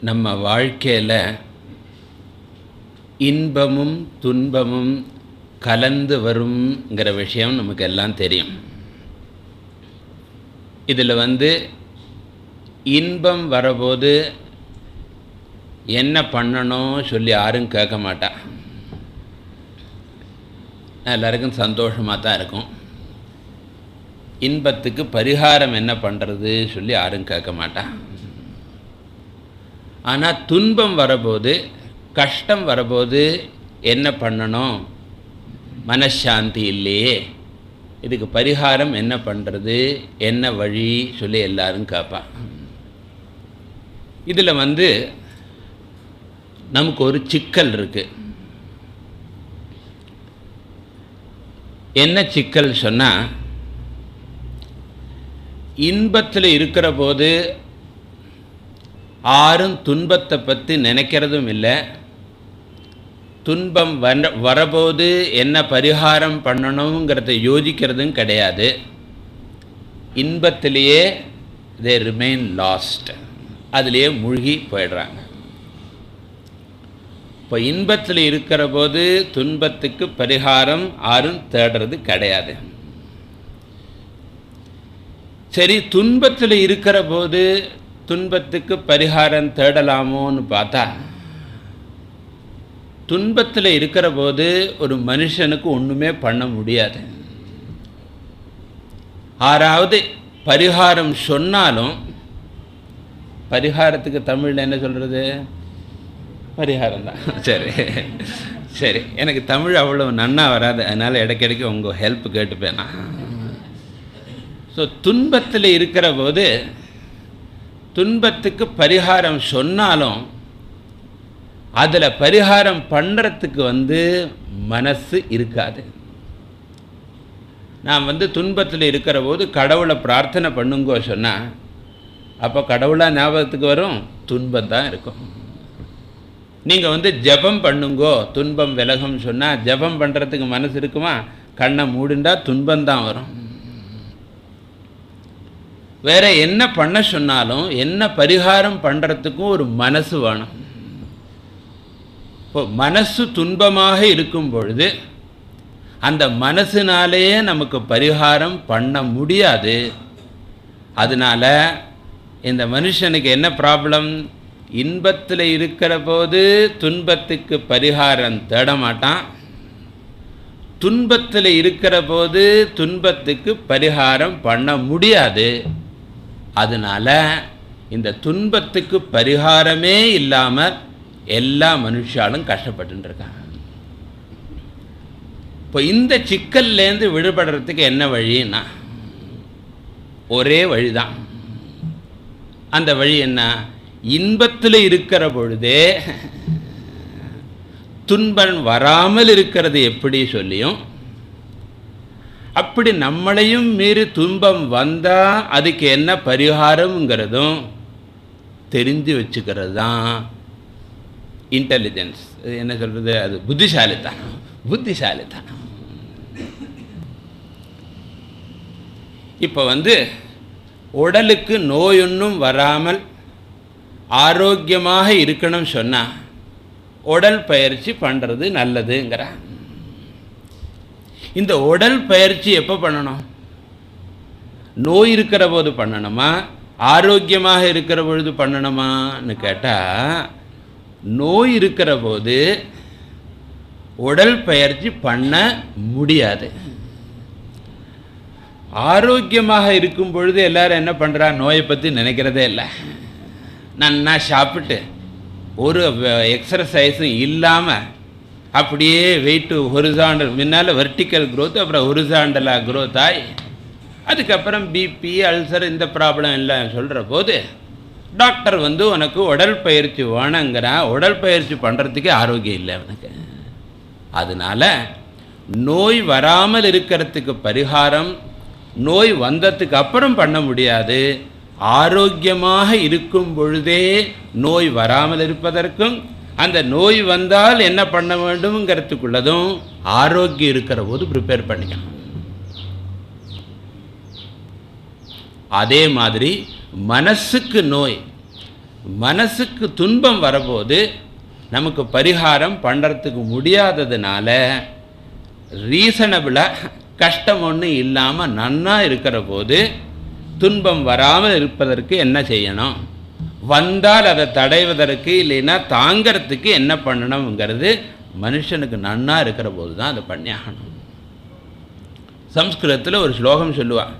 நம்ம வாழ்க்கையில் இன்பமும் துன்பமும் கலந்து வருங்கிற விஷயம் நமக்கு எல்லாம் தெரியும். இதில் இன்பம் வரபோது என்ன பண்ணணும் சொல்லி யாரும் கேட்க மாட்டா. எல்லாருக்கும் சந்தோஷமாக தான் இருக்கும். இன்பத்துக்கு பரிகாரம் என்ன பண்ணுறது சொல்லி யாரும் கேட்க மாட்டா. ஆனால் துன்பம் வரபோது, கஷ்டம் வரபோது என்ன பண்ணணும், மனசாந்தி இல்லையே, இதுக்கு பரிகாரம் என்ன பண்ணுறது, என்ன வழி சொல்லி எல்லாரும் கேட்பா. இதில் நமக்கு ஒரு சிக்கல் இருக்குது. என்ன சிக்கல் சொன்னால், இன்பத்தில் இருக்கிற போது யாரும் துன்பத்தை பற்றி நினைக்கிறதும் இல்லை. துன்பம் வரபோது என்ன பரிகாரம் பண்ணணுங்கிறத யோசிக்கிறதும் கிடையாது. இன்பத்திலேயே தே ரிமைன் லாஸ்ட், அதிலேயே மூழ்கி போயிடுறாங்க. இப்போ இன்பத்தில் இருக்கிற போது துன்பத்துக்கு பரிகாரம் யாரும் தேடுறது கிடையாது. சரி, துன்பத்தில் இருக்கிற போது துன்பத்துக்கு பரிகாரம் தேடலாமோன்னு பார்த்தா, துன்பத்தில் இருக்கிற போது ஒரு மனுஷனுக்கு ஒன்றுமே பண்ண முடியாது. யாராவது பரிகாரம் சொன்னாலும், பரிகாரத்துக்கு தமிழில் என்ன சொல்கிறது, பரிகாரம் தான். சரி சரி, எனக்கு தமிழ் அவ்வளோ நன்னா வராது, அதனால் இடைக்கிடைக்கு உங்கள் ஹெல்ப் கேட்டுப்பேன் நான். ஸோ துன்பத்தில் இருக்கிற போது துன்பத்துக்கு பரிகாரம் சொன்னாலும் அதில் பரிகாரம் பண்ணுறதுக்கு மனசு இருக்காது. நான் துன்பத்தில் இருக்கிற போது கடவுளை பிரார்த்தனை பண்ணுங்கோ சொன்னால், அப்போ கடவுளாக ஞாபகத்துக்கு வரும், துன்பம் தான் இருக்கும். நீங்கள் ஜபம் பண்ணுங்கோ துன்பம் விலகும் சொன்னால், ஜபம் பண்ணுறதுக்கு மனசு இருக்குமா? கண்ணை மூடுண்டா துன்பம் தான் வரும். வேற என்ன பண்ண சொன்னாலும், என்ன பரிகாரம் பண்ணுறதுக்கும் ஒரு மனசு வேணும். இப்போ மனசு துன்பமாக இருக்கும் பொழுது அந்த மனசுனாலேயே நமக்கு பரிகாரம் பண்ண முடியாது. அதனால இந்த மனுஷனுக்கு என்ன ப்ராப்ளம், இன்பத்தில் இருக்கிற போது துன்பத்துக்கு பரிகாரம் தேட மாட்டான், துன்பத்தில் இருக்கிற போது துன்பத்துக்கு பரிகாரம் பண்ண முடியாது. அதனால் இந்த துன்பத்துக்கு பரிகாரமே இல்லாமல் எல்லா மனுஷாலும் கஷ்டப்பட்டுருக்காங்க. இப்போ இந்த சிக்கல்லேருந்து விடுபடுறதுக்கு என்ன வழின்னா, ஒரே வழிதான். அந்த வழி என்ன, இன்பத்தில் இருக்கிற பொழுதே துன்பம் வராமல் இருக்கிறது எப்படி சொல்லியும், அப்படி நம்மளையும் மீறி துன்பம் வந்தால் அதுக்கு என்ன பரிகாரம்ங்கிறதும் தெரிஞ்சு வச்சுக்கிறது தான் இன்டெலிஜென்ஸ். என்ன சொல்கிறது, அது புத்திசாலித்தனம். புத்திசாலித்தனம். இப்போ உடலுக்கு நோயொன்றும் வராமல் ஆரோக்கியமாக இருக்கணும் சொன்னால் உடல் பயிற்சி பண்ணுறது நல்லதுங்கிறான். இந்த உடல் பயிற்சி எப்போ பண்ணணும், நோய் இருக்கிற போது பண்ணணுமா, ஆரோக்கியமாக இருக்கிற பொழுது பண்ணணுமான்னு கேட்டால், நோய் இருக்கிற போது உடல் பயிற்சி பண்ண முடியாது. ஆரோக்கியமாக இருக்கும் பொழுது எல்லாரும் என்ன பண்ணுறா, நோயை பற்றி நினைக்கிறதே இல்லை. நன்னா சாப்பிட்டு ஒரு எக்ஸசைஸும் இல்லாமல் அப்படியே வெயிட்டு ஹொரிசாண்டல், முன்னால் வெர்டிக்கல் க்ரோத், அப்புறம் ஹொரிசாண்டலாக க்ரோத் ஆகி அதுக்கப்புறம் பிபி, அல்சர், இந்த ப்ராப்ளம் எல்லாம் சொல்கிற போது டாக்டர் உனக்கு உடல் பயிற்சி வேணுங்கிறான். உடல் பயிற்சி பண்ணுறதுக்கே ஆரோக்கியம் இல்லை அவனுக்கு. அதனால் நோய் வராமல் இருக்கிறதுக்கு பரிகாரம் நோய் வந்ததுக்கு அப்புறம் பண்ண முடியாது. ஆரோக்கியமாக இருக்கும் பொழுதே நோய் வராமல் இருப்பதற்கும், அந்த நோய் வந்தால் என்ன பண்ண வேண்டும்ங்கிறதுக்குள்ளதும் ஆரோக்கியம் இருக்கிற போது ப்ரிப்பேர் பண்ணிக்கணும். அதே மாதிரி மனசுக்கு நோய் மனசுக்கு துன்பம் வரபோது நமக்கு பரிகாரம் பண்ணுறதுக்கு முடியாததுனால ரீசனபிளாக கஷ்டம் ஒன்றும் இல்லாமல் நன்னா இருக்கிற போது துன்பம் வராமல் இருப்பதற்கு என்ன செய்யணும், வந்தால் அதை தடைவதற்கு இல்லைன்னா தாங்கிறதுக்கு என்ன பண்ணணுங்கிறது மனுஷனுக்கு நன்னா இருக்கிற போது தான் அதை பண்ணி ஆகணும். சம்ஸ்கிருதத்தில் ஒரு ஸ்லோகம் சொல்லுவாள்,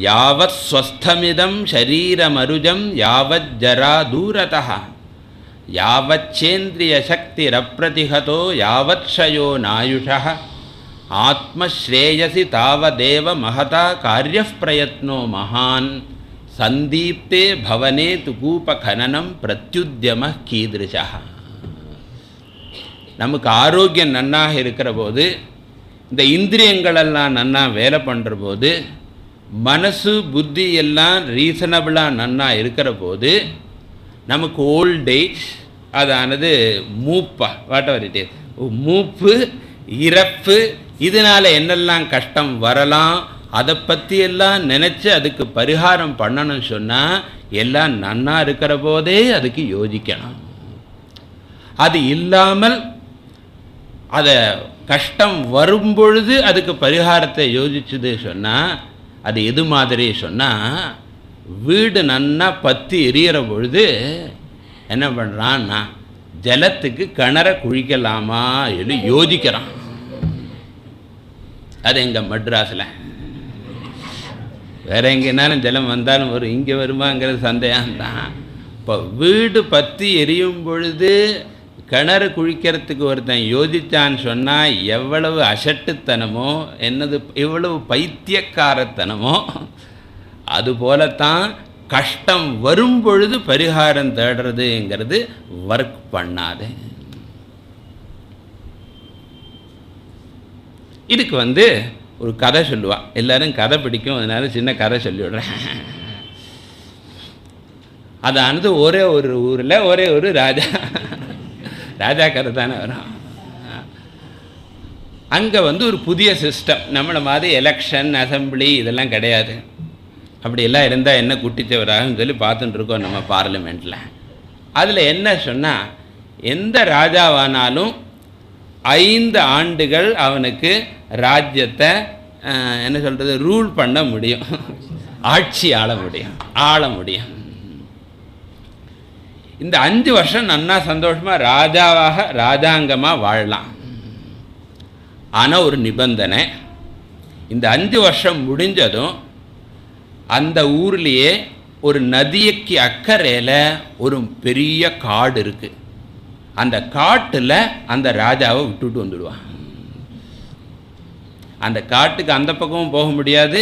யாவத் ஸ்வஸ்தமிதம் ஷரீரமருஜம் யாவத் ஜரா தூரதா யாவச்சேந்திரிய சக்தி ரப்ரதிஹதோ யாவத்ஷயோ நாயுஷா ஆத்மஸ்ரேயசி தாவதேவ மகதா காரிய பிரயத்னோ மகான் சந்தீப்தே பவனே துகூப கனனம் பிரத்யுத்யம கீதிருஷா. நமக்கு ஆரோக்கியம் நன்னாக இருக்கிற போது, இந்த இந்திரியங்களெல்லாம் நன்னா வேலை பண்ணுற போது, மனசு புத்தி எல்லாம் ரீசனபிளாக நன்னா இருக்கிற போது நமக்கு ஓல்ட் ஏஜ், அதானது மூப்பா வாட்டவர் இட் இஸ், மூப்பு இறப்பு, இதனால் என்னெல்லாம் கஷ்டம் வரலாம் அதை பற்றியெல்லாம் நினச்சி அதுக்கு பரிகாரம் பண்ணணும்னு சொன்னால் எல்லாம் நன்னா இருக்கிற போதே அதுக்கு யோசிக்கணும். அது இல்லாமல் அதை கஷ்டம் வரும்பொழுது அதுக்கு பரிகாரத்தை யோசிச்சுது சொன்னால் அது எது மாதிரி சொன்னால், வீடு நன்னா பற்றி எரியிற பொழுது என்ன பண்ணுறான்னா ஜலத்துக்கு கிணற குழிக்கலாமா சொல்லி யோசிக்கிறான். அது எங்கள் மெட்ராஸில், வேற எங்கேனாலும் ஜலம் வந்தாலும் வரும், இங்கே வருமாங்கிறது சந்தேகம்தான். இப்போ வீடு பற்றி எரியும் பொழுது கிணறு குழிக்கிறதுக்கு ஒருத்தன் யோசித்தான்னு சொன்னால் எவ்வளவு அசட்டுத்தனமோ, என்னது எவ்வளவு பைத்தியக்காரத்தனமோ, அதுபோலத்தான் கஷ்டம் வரும் பொழுது பரிகாரம் தேடுறதுங்கிறது ஒர்க் பண்ணாது. இதுக்கு ஒரு கதை சொல்லுவாள், எல்லோரும் கதை பிடிக்கும், அதனால சின்ன கதை சொல்லிவிடுறேன். அதானது ஒரே ஒரு ஊரில் ஒரே ஒரு ராஜா கதை தானே வரும். அங்கே ஒரு புதிய சிஸ்டம், நம்மளை மாதிரி எலெக்ஷன் அசம்பிளி இதெல்லாம் கிடையாது. அப்படியெல்லாம் இருந்தால் என்ன குட்டிச்சவராகன்னு சொல்லி பார்த்துட்டு இருக்கோம் நம்ம பார்லிமெண்ட்டில். அதில் என்ன சொன்னால், எந்த ராஜாவானாலும் 5 ஆண்டுகள் அவனுக்கு ராஜ்யத்தை என்ன சொல்கிறது ரூல் பண்ண முடியும், ஆட்சி ஆள முடியும். இந்த 5 வருஷம் நன்னா சந்தோஷமாக ராஜாங்கமாக வாழலாம். ஆனால் ஒரு நிபந்தனை, இந்த 5 வருஷம் முடிஞ்சதும் அந்த ஊர்லேயே ஒரு நதிக்கு அக்கறையில் ஒரு பெரிய காடு இருக்குது. அந்த காட்டில் அந்த ராஜாவை விட்டுட்டு வந்துடுவான். அந்த காட்டுக்கு அந்த பக்கமும் போக முடியாது,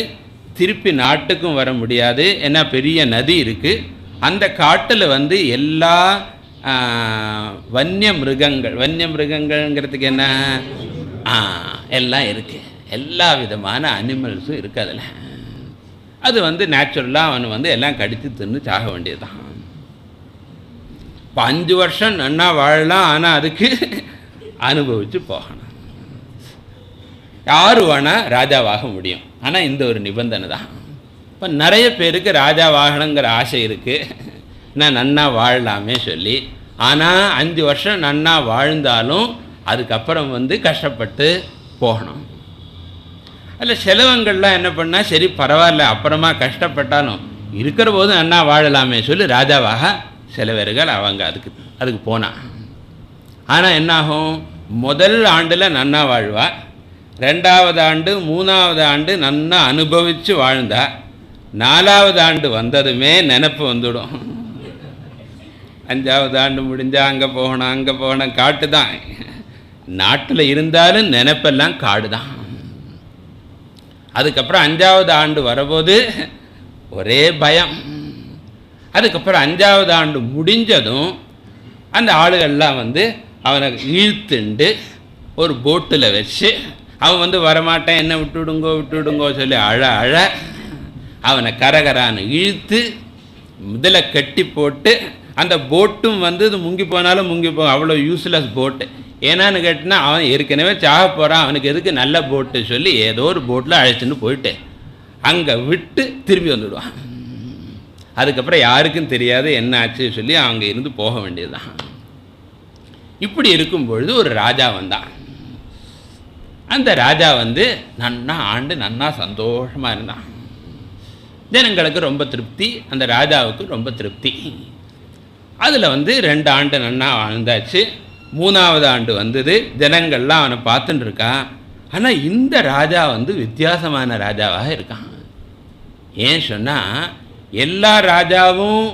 திருப்பி நாட்டுக்கும் வர முடியாது, ஏன்னா பெரிய நதி இருக்குது. அந்த காட்டில் எல்லா வன்னிய மிருகங்கள்ங்கிறதுக்கு என்ன எல்லாம் இருக்குது, எல்லா விதமான அனிமல்ஸும் இருக்குது அதில். அது நேச்சுரலாக அவன் எல்லாம் கடித்து தின்னு சாக வேண்டியது தான். இப்போ 5 வருஷம் நன்னா வாழலாம், ஆனால் அதுக்கு அனுபவித்து போகணும். யார் வேணால் ராஜாவாக முடியும், ஆனால் இந்த ஒரு நிபந்தனை தான். இப்போ நிறைய பேருக்கு ராஜாவாகணுங்கிற ஆசை இருக்குது, நான் நன்னா வாழலாமே சொல்லி. ஆனால் 5 வருஷம் நன்னா வாழ்ந்தாலும் அதுக்கப்புறம் கஷ்டப்பட்டு போகணும். அதில் செலவங்கள்லாம் என்ன பண்ணால், சரி பரவாயில்ல அப்புறமா கஷ்டப்பட்டாலும் இருக்கிற போது நன்னா வாழலாமே சொல்லி ராஜாவாக சில பேர்கள் அவங்க அதுக்கு போனான். ஆனால் என்னாகும், முதல் ஆண்டில் நன்னா வாழ்வா, 2வது ஆண்டு 3வது ஆண்டு நன்னா அனுபவித்து வாழ்ந்தா, 4வது ஆண்டு வந்ததுமே நினப்பு வந்துடும். 5வது ஆண்டு முடிஞ்சால் அங்கே போகணும் காட்டு தான். நாட்டில் இருந்தாலும் நினைப்பெல்லாம் காடு தான். அதுக்கப்புறம் 5வது ஆண்டு வரபோது ஒரே பயம். அதுக்கப்புறம் 5வது ஆண்டு முடிஞ்சதும் அந்த ஆளுகள்லாம் அவனை இழுத்துண்டு ஒரு போட்டில் வச்சு, அவன் வரமாட்டேன் என்ன விட்டுடுங்கோ சொல்லி அழ அவனை கரகரான்னு இழுத்து முதல்ல கட்டி போட்டு, அந்த போட்டும் இது முங்கி போனாலும் முங்கி போகும், அவ்வளோ யூஸ்லெஸ் போட்டு. ஏன்னான்னு கேட்டினா அவன் ஏற்கனவே சாக போகிறான், அவனுக்கு எதுக்கு நல்ல போட்டு சொல்லி ஏதோ ஒரு போட்டில் அழைச்சின்னு போயிட்டு அங்கே விட்டு திரும்பி வந்துடுவான். அதுக்கப்புறம் யாருக்கும் தெரியாது என்ன ஆச்சு சொல்லி அவங்க இருந்து போக வேண்டியதுதான். இப்படி இருக்கும் பொழுது ஒரு ராஜா வந்தான். அந்த ராஜா வந்து நன்னா ஆண்டு நன்னா சந்தோஷமாக இருந்தான். ஜனங்களுக்கு ரொம்ப திருப்தி, அந்த ராஜாவுக்கு ரொம்ப திருப்தி. அதில் வந்து 2 ஆண்டு நன்னா வாழ்ந்தாச்சு. 3வது ஆண்டு வந்தது. ஜனங்கள்லாம் அவனை பார்த்துட்டு இருக்கான். ஆனால் இந்த ராஜா வந்து வித்தியாசமான ராஜாவாக இருக்கான். ஏன் சொன்னால், எல்லா ராஜாவும்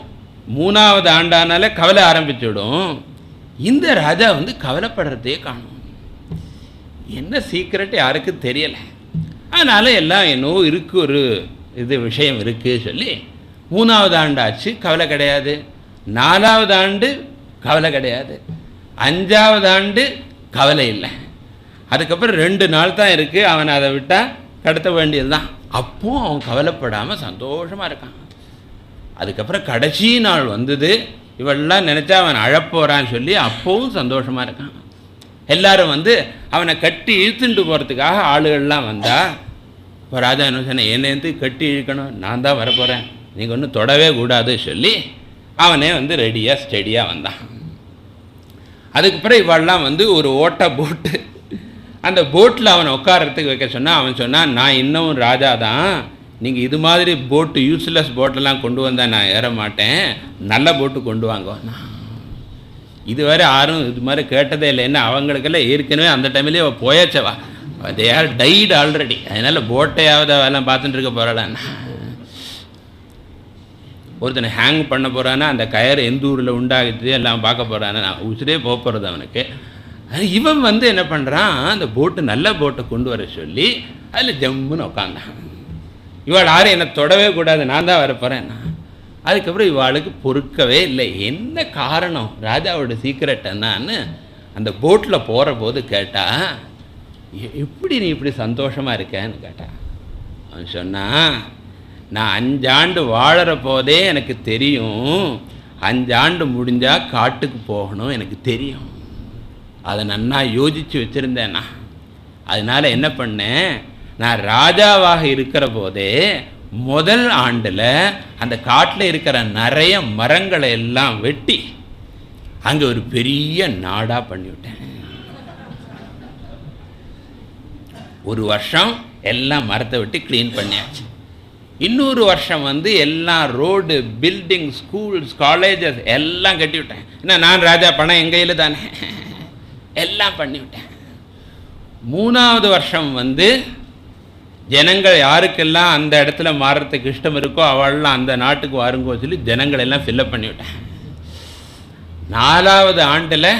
3வது ஆண்டானால கவலை ஆரம்பிச்சுடும். இந்த ராஜா வந்து கவலைப்படுறதே காணும். என்ன சீக்கிரட் யாருக்கும் தெரியலை. அதனால் எல்லாம் என்னவோ இருக்குது, ஒரு இது விஷயம் இருக்குது சொல்லி 3வது ஆண்டாச்சு, கவலை கிடையாது. 4வது ஆண்டு கவலை கிடையாது. 5வது ஆண்டு கவலை இல்லை. அதுக்கப்புறம் 2 நாள் தான் இருக்குது. அவன் அதை விட்டால் கடத்த வேண்டியது தான். அப்போவும் அவன் கவலைப்படாமல் சந்தோஷமாக இருக்கான். அதுக்கப்புறம் கடைசி நாள் வந்தது. இவெல்லாம் நினச்சா அவன் அழப்போறான்னு சொல்லி அப்போவும் சந்தோஷமாக இருக்கான். எல்லாரும் வந்து அவனை கட்டி இழுத்துட்டு போகிறதுக்காக ஆளுகள்லாம் வந்தா. இப்போ ராஜா என்ன சொன்ன, என்னேந்து கட்டி இழுக்கணும், நான் தான் வரப்போகிறேன், நீங்கள் ஒன்றும் தொடவே கூடாது சொல்லி அவனே வந்து ரெடியாக ஸ்டெடியாக வந்தான். அதுக்கப்புறம் இவெல்லாம் வந்து ஒரு ஓட்ட போட்டு, அந்த போட்டில் அவனை உட்காரத்துக்கு வைக்க சொன்னால் அவன் சொன்னான், நான் இன்னும் ராஜா தான், நீங்கள் இது மாதிரி போட்டு யூஸ்லெஸ் போட்டெல்லாம் கொண்டு வந்தால் நான் ஏற மாட்டேன், நல்ல போட்டு கொண்டு வாங்க. இதுவரை யாரும் இது மாதிரி கேட்டதே இல்லை. என்ன அவங்களுக்கெல்லாம் ஏற்கனவே அந்த டைம்லேயே போயாச்சவா, தே ஆர் டைட் ஆல்ரெடி. அதனால் போட்டையாவது அதெல்லாம் பார்த்துட்டு இருக்க போகிறாளான்னா. ஒருத்தனை ஹேங் பண்ண போகிறான்னா அந்த கயர் எந்த ஊரில் உண்டாகுது எல்லாம் பார்க்க போகிறான்னா, நான் உசுரே போக போகிறது அவனுக்கு. இவன் வந்து என்ன பண்ணுறான், அந்த போட்டு நல்ல போட்டை கொண்டு வர சொல்லி அதில் ஜம்முன்னு உட்காந்தான். இவாள் யாரும் என்னை தொடவே கூடாது, நான் தான் வரப்போகிறேன். அதுக்கப்புறம் இவாளுக்கு பொறுக்கவே இல்லை. என்ன காரணம், ராஜாவோட சீக்கிரட் என்னான்னு அந்த போட்டில் போகிற போது கேட்டா, எப்படி நீ இப்படி சந்தோஷமாக இருக்கேன்னு கேட்டா. அவன் சொன்னான், நான் 5 ஆண்டு வாழற போதே எனக்கு தெரியும், 5 ஆண்டு முடிஞ்சால் காட்டுக்கு போகணும் எனக்கு தெரியும். அதை நன்னா யோசித்து வச்சுருந்தேன். நான் அதனால் என்ன பண்ணேன், நான் ராஜாவாக இருக்கிற போதே முதல் ஆண்டில் அந்த காட்டில் இருக்கிற நிறைய மரங்களை எல்லாம் வெட்டி அங்கே ஒரு பெரிய நாடாக பண்ணிவிட்டேன். ஒரு வருஷம் எல்லாம் மரத்தை வெட்டி க்ளீன் பண்ணியாச்சு. இன்னொரு வருஷம் வந்து எல்லாம் ரோடு, பில்டிங், ஸ்கூல்ஸ், காலேஜஸ் எல்லாம் கட்டிவிட்டேன். ஏன்னா நான் ராஜா, பணம் என் கையில் தானே, எல்லாம் பண்ணிவிட்டேன். 3வது வருஷம் வந்து ஜனங்கள் யாருக்கெல்லாம் அந்த இடத்துல மாறுறதுக்கு இஷ்டம் இருக்கோ அவள்லாம் அந்த நாட்டுக்கு வாருங்கோ சொல்லி ஜனங்கள் எல்லாம் ஃபில்லப் பண்ணிவிட்டேன். 4வது ஆண்டில்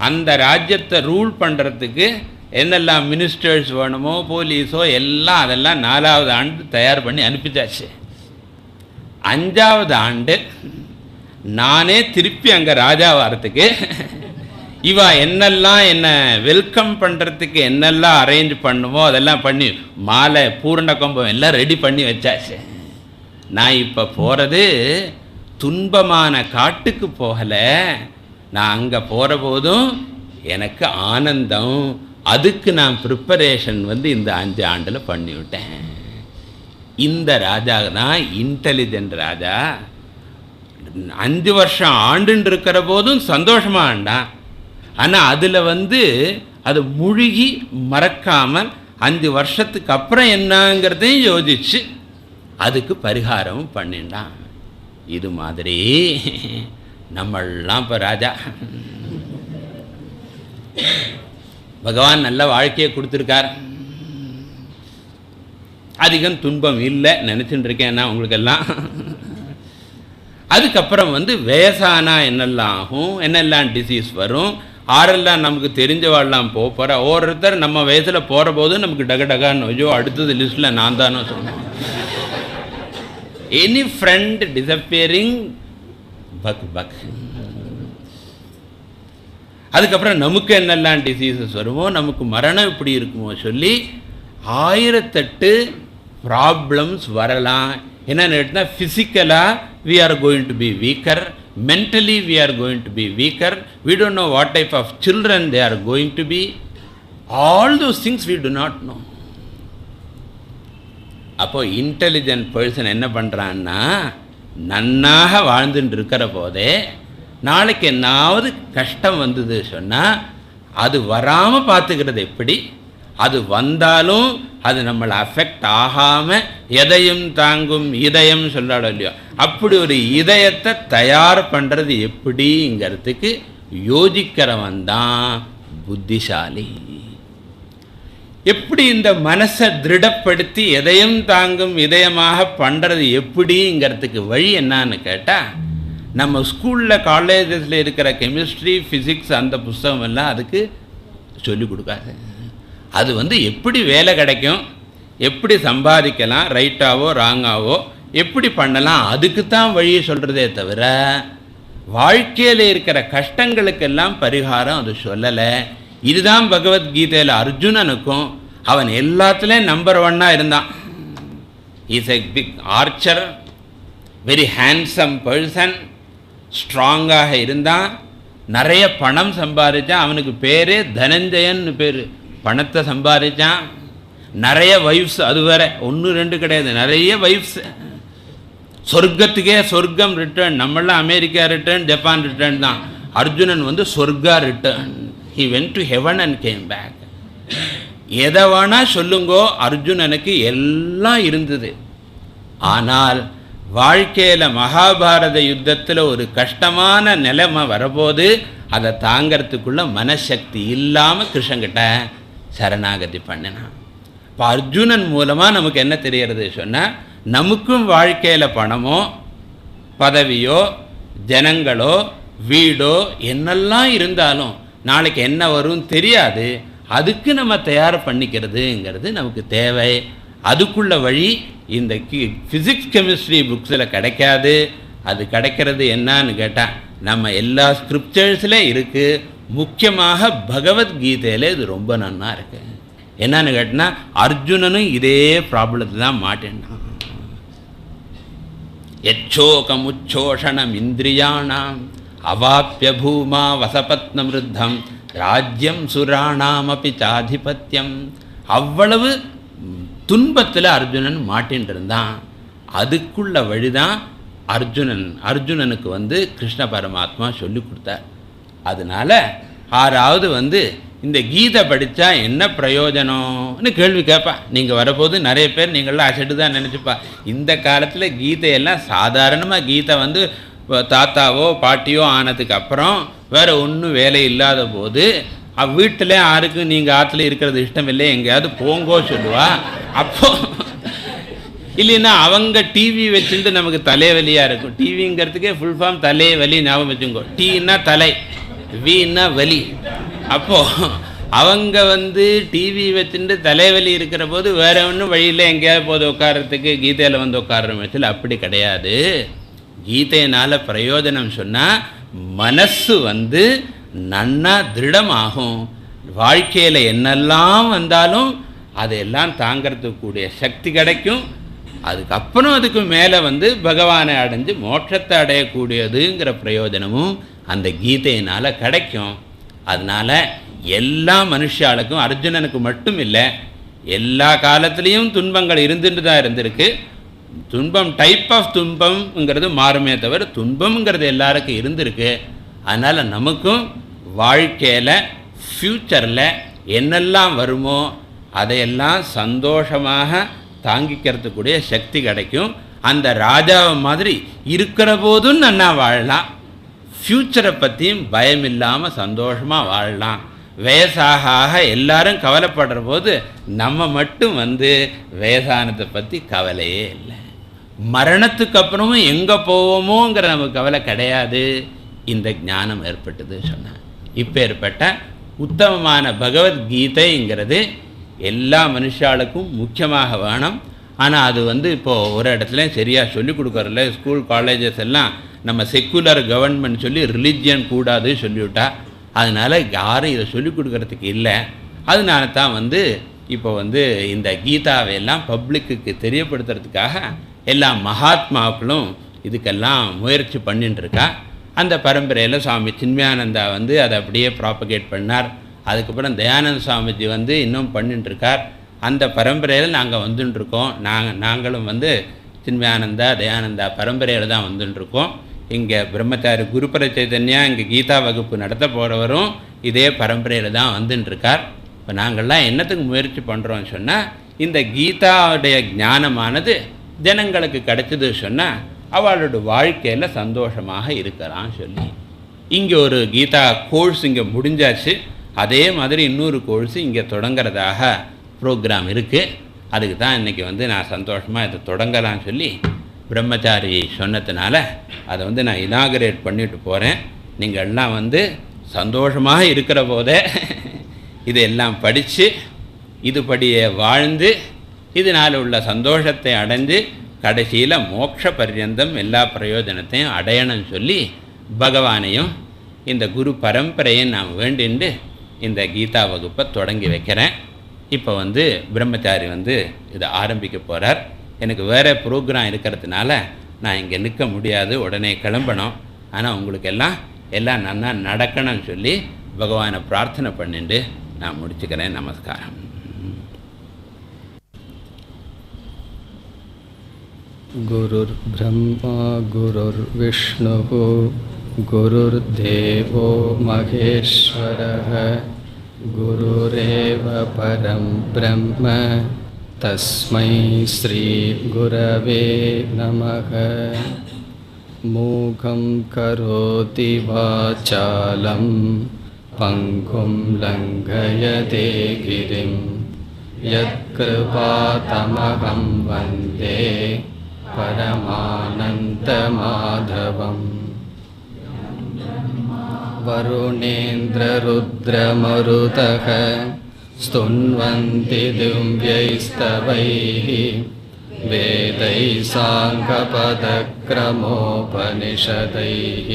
அந்த ராஜ்யத்தை ரூல் பண்ணுறதுக்கு என்னெல்லாம் மினிஸ்டர்ஸ் வேணுமோ, போலீஸோ எல்லாம் அதெல்லாம் 4வது ஆண்டு தயார் பண்ணி அனுப்பிச்சாச்சு. 5வது ஆண்டு நானே திருப்பி அங்கே ராஜா வரத்துக்கு இவா என்னெல்லாம் என்னை வெல்கம் பண்ணுறதுக்கு என்னெல்லாம் அரேஞ்ச் பண்ணுமோ அதெல்லாம் பண்ணி மாலை, பூர்ண கொம்பம் எல்லாம் ரெடி பண்ணி வச்சாச்சு. நான் இப்போ போகிறது துன்பமான காட்டுக்கு போகலை, நான் அங்கே போகிற போதும் எனக்கு ஆனந்தம். அதுக்கு நான் ப்ரிப்பரேஷன் வந்து இந்த 5 ஆண்டில் பண்ணிவிட்டேன். இந்த ராஜா தான் இன்டெலிஜென்ட் ராஜா. 5 வருஷம் ஆண்டுன்னு இருக்கிற போதும் சந்தோஷமாக ஆண்டான். ஆனால் அதில் வந்து அது முழுகி மறக்காமல் 5 வருஷத்துக்கு அப்புறம் என்னங்கிறதையும் யோசிச்சு அதுக்கு பரிகாரமும் பண்ணிண்டான். இது மாதிரி நம்மளாம் இப்போ ராஜா, பகவான் நல்ல வாழ்க்கையை கொடுத்துருக்கார், அதிகம் துன்பம் இல்லை நினச்சிட்டு இருக்கேன் நான் உங்களுக்கெல்லாம். அதுக்கப்புறம் வந்து வயசானா என்னெல்லாம் ஆகும், என்னெல்லாம் டிசீஸ் வரும், ஆரெல்லாம் நமக்கு தெரிஞ்சவாள்லாம் போகிற ஒவ்வொருத்தர் நம்ம வயசில் போகிற போது நமக்கு டகடகான்னு ஐயோ அடுத்தது லிஸ்ட்டில் நான் தானே சொன்னோம். Any friend disappearing buck buck. அதுக்கப்புறம் நமக்கு என்னெல்லாம் டிசீசஸ் வருமோ, நமக்கு மரணம் இப்படி இருக்குமோ சொல்லி 1008 ப்ராப்ளம்ஸ் வரலாம். என்னென்னு கேட்டால் ஃபிசிக்கலாக we are going to be weaker, mentally we are going to be weaker, we don't know what type of children they are going to be, all those things we do not know. அப்போ intelligent person என்ன பண்ணுறான்னா, நன்னாக வாழ்ந்துட்டு இருக்கிற போதே நாளைக்கு என்னாவது கஷ்டம் வந்தது சொன்னால் அது வராமல் பார்த்துக்கிறது எப்படி, அது வந்தாலும் அது நம்மளை அஃபெக்ட் ஆகாமல் எதையும் தாங்கும் இதயம் சொல்லாடும் இல்லையோ, அப்படி ஒரு இதயத்தை தயார் பண்ணுறது எப்படிங்கிறதுக்கு யோசிக்கிறவன் தான் புத்திசாலி. எப்படி இந்த மனசை திருடப்படுத்தி எதையும் தாங்கும் இதயமாக பண்ணுறது எப்படிங்கிறதுக்கு வழி என்னான்னு கேட்டால், நம்ம ஸ்கூலில் காலேஜஸில் இருக்கிற கெமிஸ்ட்ரி ஃபிசிக்ஸ் அந்த புஸ்தகம் எல்லாம் அதுக்கு சொல்லிக் கொடுக்காது. அது எப்படி வேலை கிடைக்கும், எப்படி சம்பாதிக்கலாம், ரைட்டாவோ ராங்காவோ எப்படி பண்ணலாம், அதுக்கு தான் வழியை சொல்கிறதே தவிர வாழ்க்கையில் இருக்கிற கஷ்டங்களுக்கெல்லாம் பரிகாரம் அது சொல்லலை. இதுதான் பகவத்கீதையில் அர்ஜுனனுக்கும் அவன் எல்லாத்துலேயும் நம்பர் 1 இருந்தான். Is a big archer, very handsome person, ஸ்ட்ராங்காக இருந்தான், நிறைய பணம் சம்பாதிச்சான். அவனுக்கு பேரே தனஞ்சயன்னு பேர். பணத்தை சம்பாதிச்சான், நிறைய வைஃப்ஸ், அது வேற 1 2 கிடையாது, நிறைய வைஃப்ஸ். சொர்க்கத்துக்கே சொர்க்கம் ரிட்டர்ன். நம்மளாம் அமெரிக்கா ரிட்டர்ன், ஜப்பான் ரிட்டர்ன் தான். அர்ஜுனன் சொர்க்கா return. He went to heaven and came back. எதை வேணா சொல்லுங்கோ, அர்ஜுனனுக்கு எல்லாம் இருந்தது. ஆனால் வாழ்க்கையில் மகாபாரத யுத்தத்தில் ஒரு கஷ்டமான நிலைமை வரபோது அதை தாங்கிறதுக்குள்ள மனசக்தி இல்லாமல் கிருஷ்ணங்கிட்ட சரணாகதி பண்ணினான். இப்போ அர்ஜுனன் மூலமாக நமக்கு என்ன தெரியறது சொன்னால், நமக்கும் வாழ்க்கையில் பணமோ பதவியோ ஜனங்களோ வீடோ என்னெல்லாம் இருந்தாலும் நாளைக்கு என்ன வரும் தெரியாது. அதுக்கு நம்ம தயார் பண்ணிக்கிறதுங்கிறது நமக்கு தேவை. அதுக்குள்ள வழி இந்த ஃபிசிக்ஸ் கெமிஸ்ட்ரி புக்ஸில் கிடைக்காது. அது கிடைக்கிறது என்னன்னு கேட்டால் நம்ம எல்லா ஸ்கிரிப்சர்ஸ்லேயும் இருக்குது. முக்கியமாக பகவத்கீதையில் இது ரொம்ப நன்னா இருக்குது. என்னன்னு கேட்டால் அர்ஜுனனும் இதே ப்ராப்ளத்தை தான் மாட்டேன்னான். யச்சோகமுச்சோஷணம் இந்திரியாணாம் அவாப்பிய பூமா வசபத்னமிருத்தம் ராஜ்யம் சுராணாமபி சாதிபத்தியம். அவ்வளவு துன்பத்தில் அர்ஜுனன் மாட்டின்னு இருந்தான். அதுக்குள்ள வழிதான் அர்ஜுனனுக்கு கிருஷ்ண பரமாத்மா சொல்லி கொடுத்தார். அதனால ஆறாவது இந்த கீதை படித்தா என்ன பிரயோஜனம்னு கேள்வி கேட்பா. நீங்கள் வரபோது நிறைய பேர் நீங்களாம் அசட்டு தான் நினச்சிப்பா. இந்த காலத்தில் கீதையெல்லாம் சாதாரணமாக கீதை தாத்தாவோ பாட்டியோ ஆனதுக்கு அப்புறம் வேறு ஒன்றும் வேலை இல்லாத போது வீட்டில் யாருக்கும் நீங்கள் ஆற்றுல இருக்கிறது இஷ்டம் இல்லை, எங்கேயாவது போங்கோ சொல்லுவா. அப்போ இல்லைன்னா அவங்க டிவி வச்சுட்டு நமக்கு தலைவலியாக இருக்கும். டிவிங்கிறதுக்கே ஃபுல் ஃபார்ம் தலைவலி ஞாபகம் வச்சுங்கோ. டீன்னா தலை, வீன்னா வலி. அப்போது அவங்க டிவி வச்சுட்டு தலைவலி இருக்கிற போது வேறு ஒன்றும் வழியில் எங்கேயாவது போது உட்காரத்துக்கு கீதையில் உட்கார்ற வச்சுல அப்படி கிடையாது. கீதையினால் பிரயோஜனம் சொன்னால் மனசு நன்னா திருடமாகும். வாழ்க்கையில் என்னெல்லாம் வந்தாலும் அதையெல்லாம் தாங்கிறதுக்கு கூடிய சக்தி கிடைக்கும். அதுக்கப்புறம் அதுக்கு மேலே பகவானை அடைஞ்சு மோட்சத்தை அடையக்கூடியதுங்கிற பிரயோஜனமும் அந்த கீதையினால் கிடைக்கும். அதனால் எல்லா மனுஷாளுக்கும், அர்ஜுனனுக்கு மட்டும் இல்லை, எல்லா காலத்துலேயும் துன்பங்கள் இருந்துட்டு தான் இருந்திருக்கு. துன்பம் டைப் ஆஃப் துன்பம்ங்கிறது மாறுமே தவிர துன்பம்ங்கிறது எல்லாருக்கும் இருந்திருக்கு. அதனால் நமக்கும் வாழ்க்கையில் ஃப்யூச்சரில் என்னெல்லாம் வருமோ அதையெல்லாம் சந்தோஷமாக தாங்கிக்கிறதுக்கூடிய சக்தி கிடைக்கும். அந்த ராஜாவை மாதிரி இருக்கிற போதும் நன்னா வாழலாம், ஃப்யூச்சரை பற்றியும் பயம் இல்லாமல் சந்தோஷமாக வாழலாம். வயசாக எல்லாரும் கவலைப்படுற போது நம்ம மட்டும் வயசானத்தை பற்றி கவலையே இல்லை. மரணத்துக்கு அப்புறமும் எங்கே போவோமோங்கிற நமக்கு கவலை கிடையாது. இந்த ஞானம் ஏற்பட்டது சொன்னான். இப்பேற்பட்ட உத்தமமான பகவத்கீதைங்கிறது எல்லா மனுஷாளுக்கும் முக்கியமாக வேணும். ஆனால் அது இப்போது ஒரு இடத்துல சரியாக சொல்லிக் கொடுக்கறதில்ல. ஸ்கூல் காலேஜஸ் எல்லாம் நம்ம செக்குலர் கவர்மெண்ட் சொல்லி ரிலிஜியன் கூடாது சொல்லிவிட்டா. அதனால் யாரும் இதை சொல்லிக் கொடுக்கறதுக்கு இல்லை. அதனால தான் இப்போ இந்த கீதாவையெல்லாம் பப்ளிக்கு தெரியப்படுத்துறதுக்காக எல்லா மகாத்மாக்களும் இதுக்கெல்லாம் முயற்சி பண்ணிட்டு இருக்கா. அந்த பரம்பரையில் சுவாமி சின்மயானந்தா அதை அப்படியே ப்ராப்பகேட் பண்ணார். அதுக்கப்புறம் தயானந்த சுவாமிஜி இன்னும் பண்ணிட்டுருக்கார். அந்த பரம்பரையில் நாங்கள் வந்துட்டுருக்கோம். நாங்களும் சின்மயானந்தா தயானந்தா பரம்பரையில் தான் வந்துட்டுருக்கோம். இங்கே பிரம்மச்சாரி குருபர சைதன்யா இங்கே கீதா வகுப்பு நடத்த போகிறவரும் இதே பரம்பரையில் தான் வந்துட்டுருக்கார். இப்போ நாங்கள்லாம் என்னத்துக்கு முயற்சி பண்ணுறோன்னு சொன்னால், இந்த கீதாவுடைய ஞானமானது ஜனங்களுக்கு கிடைச்சது சொன்னால் அவளோட வாழ்க்கையில் சந்தோஷமாக இருக்கலாம்னு சொல்லி இங்கே ஒரு கீதா கோர்ஸ் இங்கே முடிஞ்சாச்சு. அதே மாதிரி இன்னொரு கோர்ஸ் இங்கே தொடங்கிறதாக ப்ரோக்ராம் இருக்குது. அதுக்கு தான் இன்றைக்கி நான் சந்தோஷமாக இதை தொடங்கலான்னு சொல்லி பிரம்மச்சாரி சொன்னதுனால அதை நான் இனாகரேட் பண்ணிட்டு போகிறேன். நீங்கள் எல்லாம் சந்தோஷமாக இருக்கிற போதே இதெல்லாம் படித்து இதுபடியே வாழ்ந்து இதனால் உள்ள சந்தோஷத்தை அடைஞ்சு கடைசியில் மோட்ச பர்யந்தம் எல்லா பிரயோஜனத்தையும் அடையணும்னு சொல்லி பகவானையும் இந்த குரு பரம்பரையும் நான் வேண்டிண்டு இந்த கீதா வகுப்பை தொடங்கி வைக்கிறேன். இப்போ பிரம்மச்சாரி இதை ஆரம்பிக்க போகிறார். எனக்கு வேறு ப்ரோக்ராம் இருக்கிறதுனால நான் இங்கே நிற்க முடியாது, உடனே கிளம்பணும். ஆனால் உங்களுக்கு எல்லாம் நல்லா நடக்கணும்னு சொல்லி பகவானை பிரார்த்தனை பண்ணிட்டு நான் முடிச்சுக்கிறேன். நமஸ்காரம். குருர் பிரம்மா குருர் விஷ்ணு குருர் தேவோ மகேஸ்வரः குருரேவ பரம் பிரம்ம தஸ்மை ஸ்ரீ குரவே நமः. மூகம் கரோதி வாசாலம் பங்கும் லங்கயதே கிரிம் யத்கிருபாதமகம் வந்தே பரமானந்தமாதவம். வருணேந்திரருத்ரமருதः स्तुन्वन्ति दिव्यैस्तवैः वेदैः साङ्गपदक्रमोपनिषदैः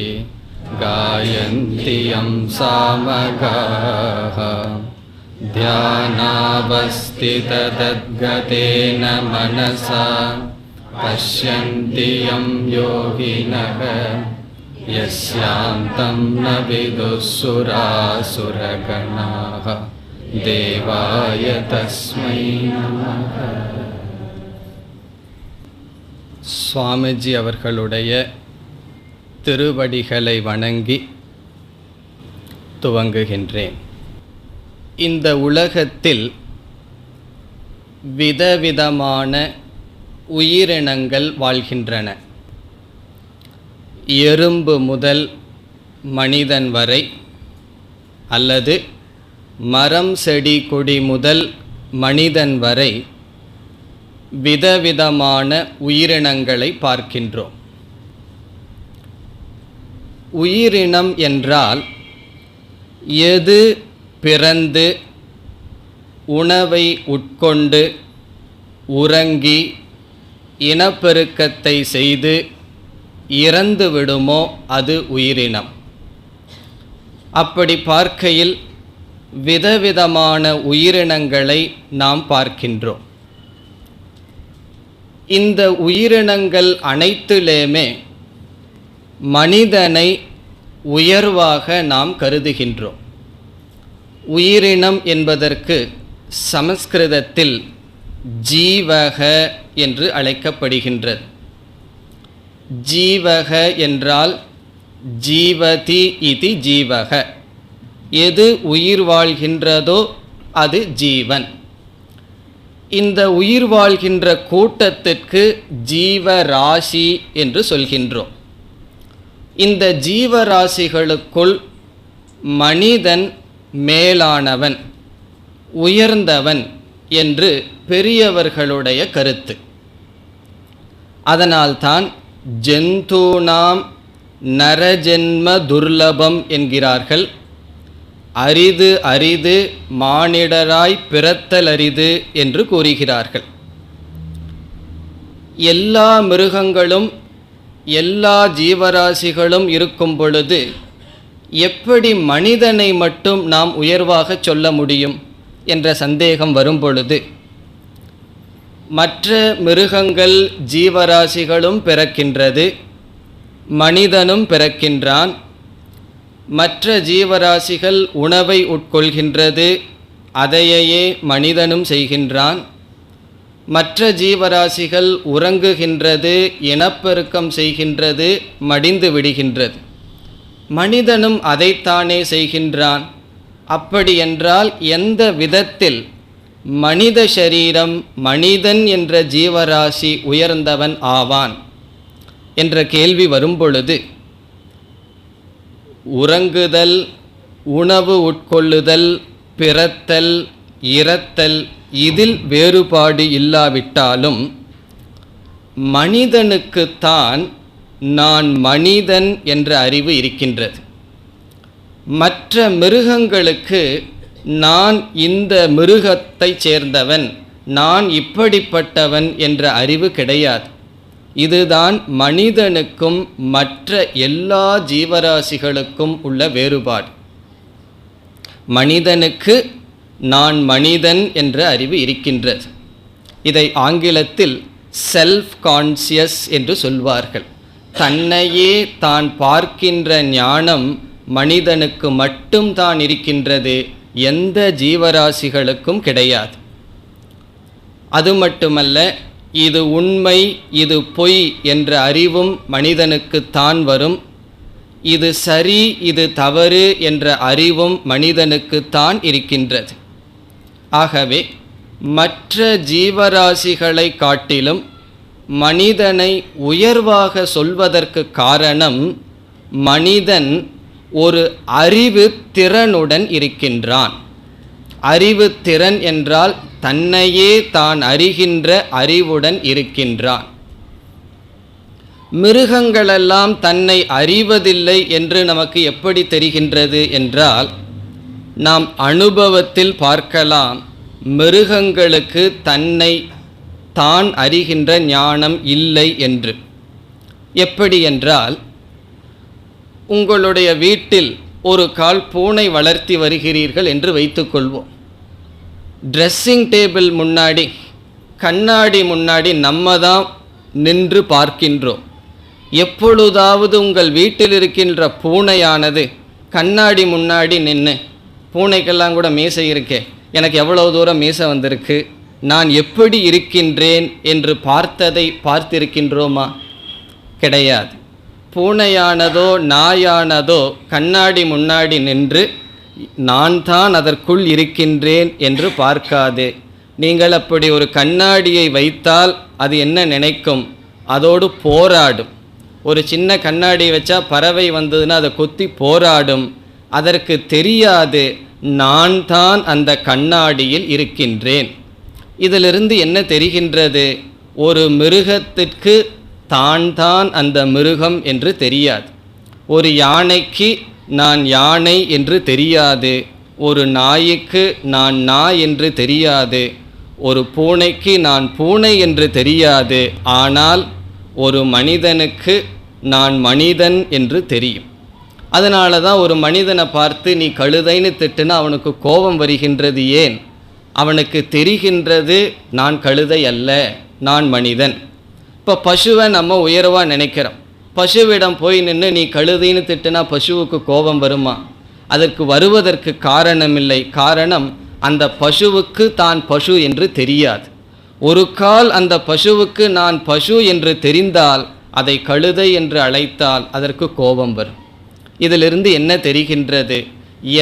गायन्ति यं सामगाः. ध्यानावस्थिततद्गतेन मनसा पश्यन्ति यं योगिनः यस्यान्तं न विदुः सुरासुरगणाः தேவாய தஸ்மை நமः. சுவாமிஜி அவர்களுடைய திருவடிகளை வணங்கி துவங்குகின்றேன். இந்த உலகத்தில் விதவிதமான உயிரினங்கள் வாழ்கின்றன. எறும்பு முதல் மனிதன் வரை, அல்லது மரம் செடி கொடி முதல் மனிதன் வரை விதவிதமான உயிரினங்களை பார்க்கின்றோம். உயிரினம் என்றால் எது பிறந்து உணவை உட்கொண்டு உறங்கி இனப்பெருக்கத்தை செய்து இறந்து விடுமோ அது உயிரினம். அப்படி பார்க்கையில் விதவிதமான உயிரினங்களை நாம் பார்க்கின்றோம். இந்த உயிரினங்கள் அனைத்திலுமே மனிதனை உயர்வாக நாம் கருதுகின்றோம். உயிரினம் என்பதற்கு சமஸ்கிருதத்தில் ஜீவக என்று அழைக்கப்படுகின்றது. ஜீவக என்றால் ஜீவதி இதி ஜீவக, எது உயிர் வாழ்கின்றதோ அது ஜீவன். இந்த உயிர் வாழ்கின்ற கூட்டத்திற்கு ஜீவராசி என்று சொல்கின்றோம். இந்த ஜீவராசிகளுக்குள் மனிதன் மேலானவன், உயர்ந்தவன் என்று பெரியவர்களுடைய கருத்து. அதனால்தான் ஜந்தூனாம் நரஜென்ம துர்லபம் என்கிறார்கள். அரிது அரிது மானிடராய் பிறத்தல் அரிது என்று கூறுகிறார்கள். எல்லா மிருகங்களும் எல்லா ஜீவராசிகளும் இருக்கும் பொழுது எப்படி மனிதனை மட்டும் நாம் உயர்வாக சொல்ல முடியும் என்ற சந்தேகம் வரும் பொழுது, மற்ற மிருகங்கள் ஜீவராசிகளும் பிறக்கின்றது, மனிதனும் பிறக்கின்றான். மற்ற ஜீவராசிகள் உணவை உட்கொள்கின்றது, அதையே மனிதனும் செய்கின்றான். மற்ற ஜீவராசிகள் உறங்குகின்றது, இனப்பெருக்கம் செய்கின்றது, மடிந்து விடுகின்றது. மனிதனும் அதைத்தானே செய்கின்றான். அப்படியென்றால் எந்த விதத்தில் மனித சரீரம், மனிதன் என்ற ஜீவராசி உயர்ந்தவன் ஆவான் என்ற கேள்வி வரும்பொழுது, உறங்குதல், உணவு உட்கொள்ளுதல், பிறத்தல், இறத்தல், இதில் வேறுபாடு இல்லாவிட்டாலும் மனிதனுக்குத்தான் நான் மனிதன் என்ற அறிவு இருக்கின்றது. மற்ற மிருகங்களுக்கு நான் இந்த மிருகத்தை சேர்ந்தவன், நான் இப்படிப்பட்டவன் என்ற அறிவு கிடையாது. இதுதான் மனிதனுக்கும் மற்ற எல்லா ஜீவராசிகளுக்கும் உள்ள வேறுபாடு. மனிதனுக்கு நான் மனிதன் என்ற அறிவு இருக்கின்றது. இதை ஆங்கிலத்தில் செல்ஃப் கான்சியஸ் என்று சொல்வார்கள். தன்னையே தான் பார்க்கின்ற ஞானம் மனிதனுக்கு மட்டும் தான் இருக்கின்றது, எந்த ஜீவராசிகளுக்கும் கிடையாது. அது மட்டுமல்ல, இது உண்மை, இது பொய் என்ற அறிவும் மனிதனுக்குத்தான் வரும். இது சரி, இது தவறு என்ற அறிவும் மனிதனுக்குத்தான் இருக்கின்றது. ஆகவே மற்ற ஜீவராசிகளை காட்டிலும் மனிதனை உயர்வாக சொல்வதற்கு காரணம், மனிதன் ஒரு அறிவு திறனுடன் இருக்கின்றான். அறிவு திறன் என்றால் தன்னையே தான் அறிகின்ற அறிவுடன் இருக்கின்றான். மிருகங்களெல்லாம் தன்னை அறிவதில்லை என்று நமக்கு எப்படி தெரிகின்றது என்றால், நாம் அனுபவத்தில் பார்க்கலாம். மிருகங்களுக்கு தன்னை தான் அறிகின்ற ஞானம் இல்லை என்று. எப்படி என்றால், உங்களுடைய வீட்டில் ஒரு கால் பூனை வளர்த்தி வருகிறீர்கள் என்று வைத்துக்கொள்வோம். ட்ரெஸ்ஸிங் டேபிள் முன்னாடி, கண்ணாடி முன்னாடி நம்ம தான் நின்று பார்க்கின்றோம். எப்பொழுதாவது உங்கள் வீட்டில் இருக்கின்ற பூனையானது கண்ணாடி முன்னாடி நின்று, பூனைக்கெல்லாம் கூட மீசை இருக்கே, எனக்கு எவ்வளவு தூரம் மீசை வந்திருக்கு, நான் எப்படி இருக்கின்றேன் என்று பார்த்ததை பார்த்திருக்கின்றோமா? கிடையாது. பூனையானதோ நாயானதோ கண்ணாடி முன்னாடி நின்று நான் தான் அதற்குள் இருக்கின்றேன் என்று பார்க்காது. நீங்கள் அப்படி ஒரு கண்ணாடியை வைத்தால் அது என்ன நினைக்கும்? அதோடு போராடும். ஒரு சின்ன கண்ணாடி வச்சா பறவை வந்ததுன்னா அதை கொத்தி போராடும். அதற்கு தெரியாது நான் தான் அந்த கண்ணாடியில் இருக்கின்றேன். இதிலிருந்து என்ன தெரிகின்றது? ஒரு மிருகத்திற்கு தான் தான் அந்த மிருகம் என்று தெரியாது. ஒரு யானைக்கு நான் யானை என்று தெரியாது. ஒரு நாய்க்கு நான் நாய் என்று தெரியாது. ஒரு பூனைக்கு நான் பூனை என்று தெரியாது. ஆனால் ஒரு மனிதனுக்கு நான் மனிதன் என்று தெரியும். அதனால தான் ஒரு மனிதனை பார்த்து நீ கழுதைன்னு திட்டுனா அவனுக்கு கோபம் வருகின்றது. ஏன்? அவனுக்கு தெரிகின்றது நான் கழுதை அல்ல, நான் மனிதன். இப்போ பசுவை நம்ம உயர்வாக நினைக்கிறோம். பசுவிடம் போய் நின்று நீ கழுதைன்னு திட்டுனா பசுவுக்கு கோபம் வருமா? அதற்கு வருவதற்கு காரணமில்லை. காரணம், அந்த பசுவுக்கு தான் பசு என்று தெரியாது. ஒரு கால் அந்த பசுவுக்கு நான் பசு என்று தெரிந்தால் அதை கழுதை என்று அழைத்தால் அதற்கு கோபம் வரும். இதிலிருந்து என்ன தெரிகின்றது?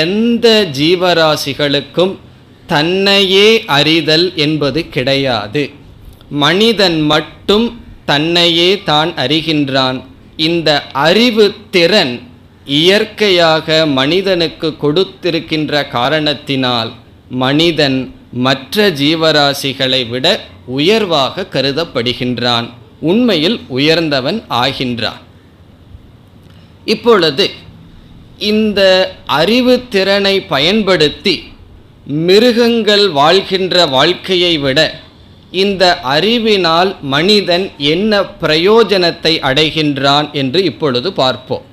எந்த ஜீவராசிகளுக்கும் தன்னையே அறிதல் என்பது கிடையாது. மனிதன் மட்டும் தன்னையே தான் அறிகின்றான். இந்த அறிவு திறன் இயற்கையாக மனிதனுக்கு கொடுத்திருக்கின்ற காரணத்தினால் மனிதன் மற்ற ஜீவராசிகளை விட உயர்வாக கருதப்படுகின்றான். உண்மையில் உயர்ந்தவன் ஆகின்றான். இப்பொழுது இந்த அறிவு திறனை பயன்படுத்தி மிருகங்கள் வாழ்கின்ற வாழ்க்கையை விட இந்த அறிவினால் மனிதன் என்ன பிரயோஜனத்தை அடைகின்றான் என்று இப்பொழுது பார்ப்போம்.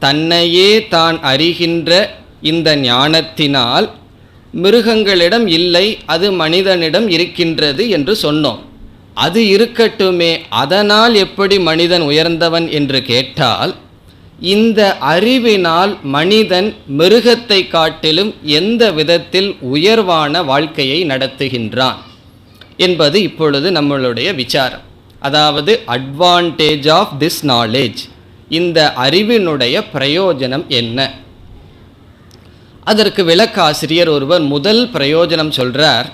தன்னையே தான் அறிகின்ற இந்த ஞானத்தினால் மிருகங்களிடம் இல்லை, அது மனிதனிடம் இருக்கின்றது என்று சொன்னோம். அது இருக்கட்டுமே, அதனால் எப்படி மனிதன் உயர்ந்தவன் என்று கேட்டால், இந்த அறிவினால் மனிதன் மிருகத்தை காட்டிலும் எந்த விதத்தில் உயர்வான வாழ்க்கையை நடத்துகின்றான். என்பது இப்பொழுது நம்மளுடைய விசாரம். அதாவது அட்வான்டேஜ் ஆஃப் திஸ் நாலேஜ், இந்த அறிவினுடைய பிரயோஜனம் என்ன? அதற்கு விளக்காசிரியர் ஒருவர் முதல் பிரயோஜனம் சொல்றார்.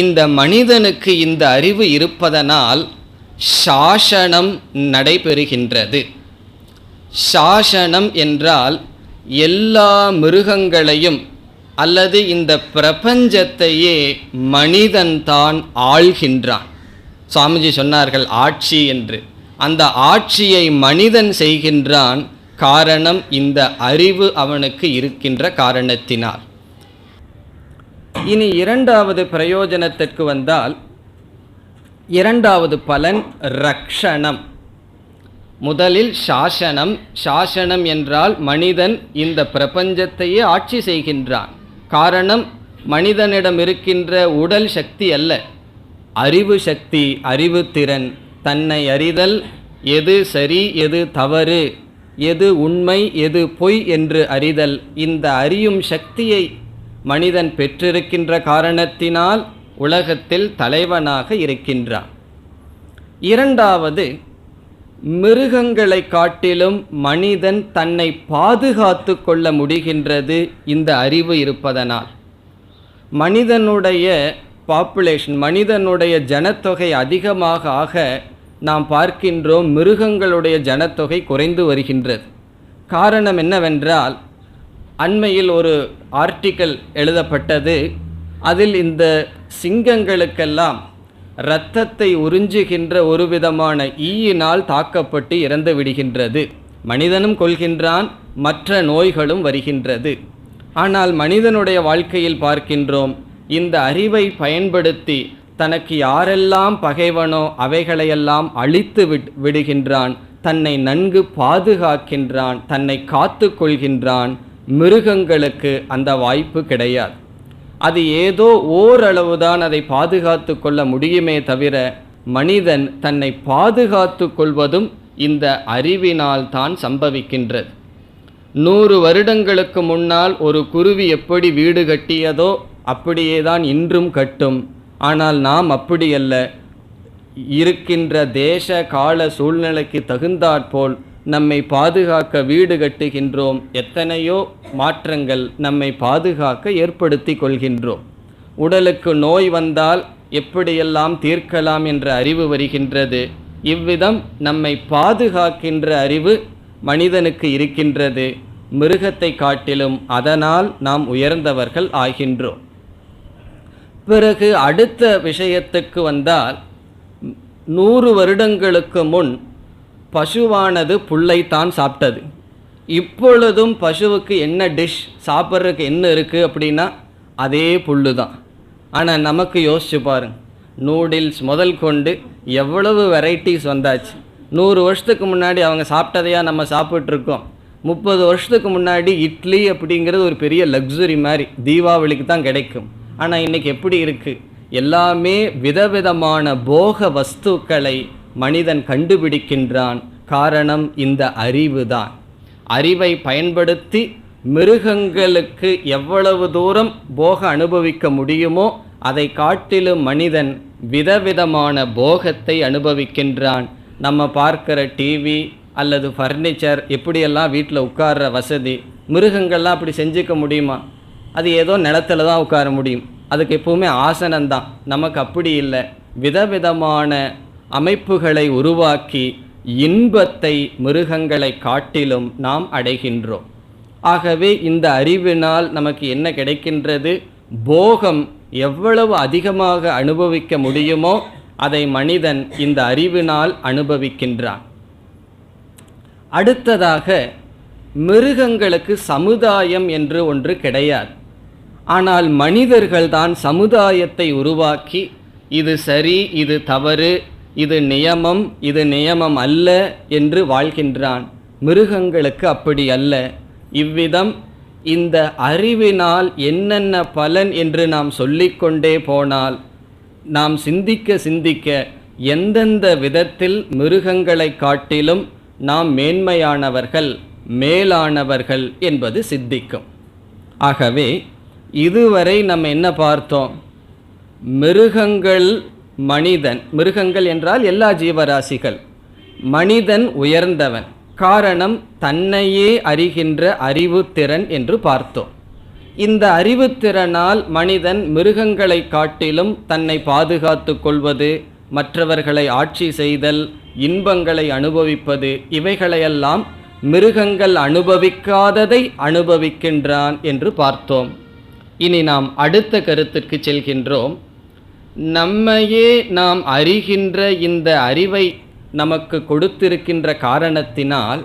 இந்த மனிதனுக்கு இந்த அறிவு இருப்பதனால் சாசனம் நடைபெறுகின்றது. சாசனம் என்றால் எல்லா மிருகங்களையும் அல்லது இந்த பிரபஞ்சத்தையே மனிதன்தான் ஆள்கின்றான். சுவாமிஜி சொன்னார்கள் ஆட்சி என்று. அந்த ஆட்சியை மனிதன் செய்கின்றான். காரணம் இந்த அறிவு அவனுக்கு இருக்கின்ற காரணத்தினால். இனி இரண்டாவது பிரயோஜனத்திற்கு வந்தால், இரண்டாவது பலன் ரக்ஷணம். முதலில் சாசனம். சாசனம் என்றால் மனிதன் இந்த பிரபஞ்சத்தையே ஆட்சி செய்கின்றான். காரணம் மனிதனிடம் இருக்கின்ற உடல் சக்தி அல்ல, அறிவு சக்தி, அறிவு திறன், தன்னை அறிதல், எது சரி எது தவறு, எது உண்மை எது பொய் என்று அறிதல். இந்த அறியும் சக்தியை மனிதன் பெற்றிருக்கின்ற காரணத்தினால் உலகத்தில் தலைவனாக இருக்கின்றான். இரண்டாவது, மிருகங்களை காட்டிலும் மனிதன் தன்னை பாதுகாத்து கொள்ள முடிகின்றது இந்த அறிவு இருப்பதனால். மனிதனுடைய பாப்புலேஷன், மனிதனுடைய ஜனத்தொகை அதிகமாக ஆக நாம் பார்க்கின்றோம் மிருகங்களுடைய ஜனத்தொகை குறைந்து வருகின்றது. காரணம் என்னவென்றால், அண்மையில் ஒரு ஆர்டிக்கல் எழுதப்பட்டது. அதில் இந்த சிங்கங்களுக்கெல்லாம் இரத்தத்தை உறிஞ்சுகின்ற ஒரு விதமான ஈயினால் தாக்கப்பட்டு இறந்து விடுகின்றது. மனிதனும் கொள்கின்றான், மற்ற நோய்களும் வருகின்றது. ஆனால் மனிதனுடைய வாழ்க்கையில் பார்க்கின்றோம், இந்த அறிவை பயன்படுத்தி தனக்கு யாரெல்லாம் பகைவனோ அவைகளையெல்லாம் அழித்து விடுகின்றான், தன்னை நன்கு பாதுகாக்கின்றான், தன்னை காத்து கொள்கின்றான். மிருகங்களுக்கு அந்த வாய்ப்பு கிடையாது. அது ஏதோ ஓரளவுதான் அதை பாதுகாத்து கொள்ள முடியுமே தவிர, மனிதன் தன்னை பாதுகாத்து கொள்வதும் இந்த அறிவினால் தான் சம்பவிக்கின்றது. 100 வருடங்களுக்கு முன்னால் ஒரு குருவி எப்படி வீடு கட்டியதோ அப்படியே தான் இன்றும் கட்டும். ஆனால் நாம் அப்படியல்ல. இருக்கின்ற தேச கால சூழ்நிலைக்கு தகுந்தாற்போல் நம்மை பாதுகாக்க வீடு கட்டுகின்றோம். எத்தனையோ மாற்றங்கள் நம்மை பாதுகாக்க ஏற்படுத்தி கொள்கின்றோம். உடலுக்கு நோய் வந்தால் எப்படியெல்லாம் தீர்க்கலாம் என்ற அறிவு வருகின்றது. இவ்விதம் நம்மை பாதுகாக்கின்ற அறிவு மனிதனுக்கு இருக்கின்றது. மிருகத்தை காட்டிலும் அதனால் நாம் உயர்ந்தவர்கள் ஆகின்றோம். பிறகு அடுத்த விஷயத்துக்கு வந்தால், 100 வருடங்களுக்கு முன் பசுவானது புல்லைத்தான் சாப்பிட்டது. இப்பொழுதும் பசுவுக்கு என்ன டிஷ் சாப்பிட்றதுக்கு என்ன இருக்குது அப்படின்னா அதே புல்லு தான். ஆனால் நமக்கு யோசிச்சு பாருங்க, நூடில்ஸ் முதல் கொண்டு எவ்வளவு வெரைட்டிஸ் வந்தாச்சு. 100 வருஷத்துக்கு முன்னாடி அவங்க சாப்பிட்டதையா நம்ம சாப்பிட்ருக்கோம். 30 வருஷத்துக்கு முன்னாடி இட்லி அப்படிங்கிறது ஒரு பெரிய லக்ஸுரி மாதிரி தீபாவளிக்கு தான் கிடைக்கும். ஆனால் இன்றைக்கி எப்படி இருக்குது? எல்லாமே விதவிதமான போக வஸ்துக்களை மனிதன் கண்டுபிடிக்கின்றான். காரணம் இந்த அறிவு தான். அறிவை பயன்படுத்தி மிருகங்களுக்கு எவ்வளவு தூரம் போக அனுபவிக்க முடியுமோ அதை காட்டிலும் மனிதன் விதவிதமான போகத்தை அனுபவிக்கின்றான். நம்ம பார்க்கிற டிவி அல்லது ஃபர்னிச்சர், எப்படியெல்லாம் வீட்டில் உட்கார்ற வசதி, மிருகங்கள்லாம் அப்படி செஞ்சுக்க முடியுமா? அது ஏதோ நிலத்துல தான் உட்கார முடியும். அதுக்கு எப்பவுமே ஆசனம்தான். நமக்கு அப்படி இல்லை. விதவிதமான அமைப்புகளை உருவாக்கி இன்பத்தை மிருகங்களை காட்டிலும் நாம் அடைகின்றோம். ஆகவே இந்த அறிவினால் நமக்கு என்ன கிடைக்கின்றது? போகம் எவ்வளவு அதிகமாக அனுபவிக்க முடியுமோ அதை மனிதன் இந்த அறிவினால் அனுபவிக்கின்றான். அடுத்ததாக, மிருகங்களுக்கு சமுதாயம் என்று ஒன்று கிடையாது. ஆனால் மனிதர்கள்தான் சமுதாயத்தை உருவாக்கி இது சரி இது தவறு, இது நியமம் இது நியமம் அல்ல என்று வாழ்கின்றான். மிருகங்களுக்கு அப்படி அல்ல. இவ்விதம் இந்த அறிவினால் என்னென்ன பலன் என்று நாம் சொல்லிக்கொண்டே போனால், நாம் சிந்திக்க சிந்திக்க எந்தெந்த விதத்தில் மிருகங்களை காட்டிலும் நாம் மேன்மையானவர்கள், மேலானவர்கள் என்பது சித்திக்கும். ஆகவே இதுவரை நம்ம என்ன பார்த்தோம்? மிருகங்கள் மனிதன், மிருகங்கள் என்றால் எல்லா ஜீவராசிகள், மனிதன் உயர்ந்தவன். காரணம் தன்னையே அறிகின்ற அறிவுத்திறன் என்று பார்த்தோம். இந்த அறிவுத்திறனால் மனிதன் மிருகங்களை காட்டிலும் தன்னை பாதுகாத்து கொள்வது, மற்றவர்களை ஆட்சி செய்தல், இன்பங்களை அனுபவிப்பது, இவைகளையெல்லாம் மிருகங்கள் அனுபவிக்காததை அனுபவிக்கின்றான் என்று பார்த்தோம். இனி நாம் அடுத்த கருத்திற்கு செல்கின்றோம். நம்மையே நாம் அறிகின்ற இந்த அறிவை நமக்கு கொடுத்திருக்கின்ற காரணத்தினால்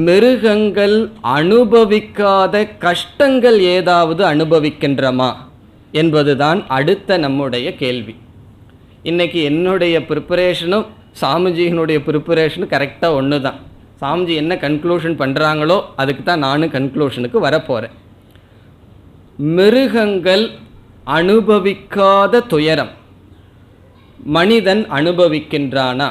மிருகங்கள் அனுபவிக்காத கஷ்டங்கள் ஏதாவது அனுபவிக்கின்றமா என்பதுதான் அடுத்த நம்முடைய கேள்வி. இன்றைக்கி என்னுடைய ப்ரிப்பரேஷனும் சாமிஜியினுடைய ப்ரிப்பரேஷனும் கரெக்டாக ஒன்று தான். சாமிஜி என்ன கன்க்ளூஷன் பண்ணுறாங்களோ அதுக்கு தான் நானும் கன்க்ளூஷனுக்கு வரப்போகிறேன். மிருகங்கள் அனுபவிக்காத துயரம் மனிதன் அனுபவிக்கின்றானா?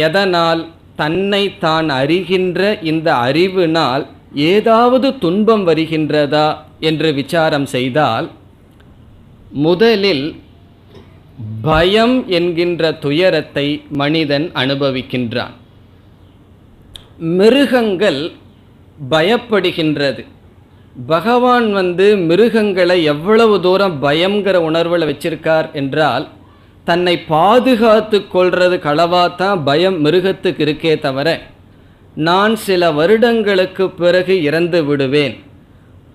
எதனால்? தன்னை தான் அறிகின்ற இந்த அறிவினால் ஏதாவது துன்பம் வருகின்றதா என்று விசாரம் செய்தால், முதலில் பயம் என்கின்ற துயரத்தை மனிதன் அனுபவிக்கின்றான். மிருகங்கள் பயப்படுகின்றது. பகவான் மிருகங்களை எவ்வளவு தூரம் பயங்கிற உணர்வில் வச்சிருக்கார் என்றால், தன்னை பாதுகாத்து கொள்வது களவாத்தான் பயம் மிருகத்துக்கு இருக்கே தவிர, நான் சில வருடங்களுக்கு பிறகு இறந்து விடுவேன்,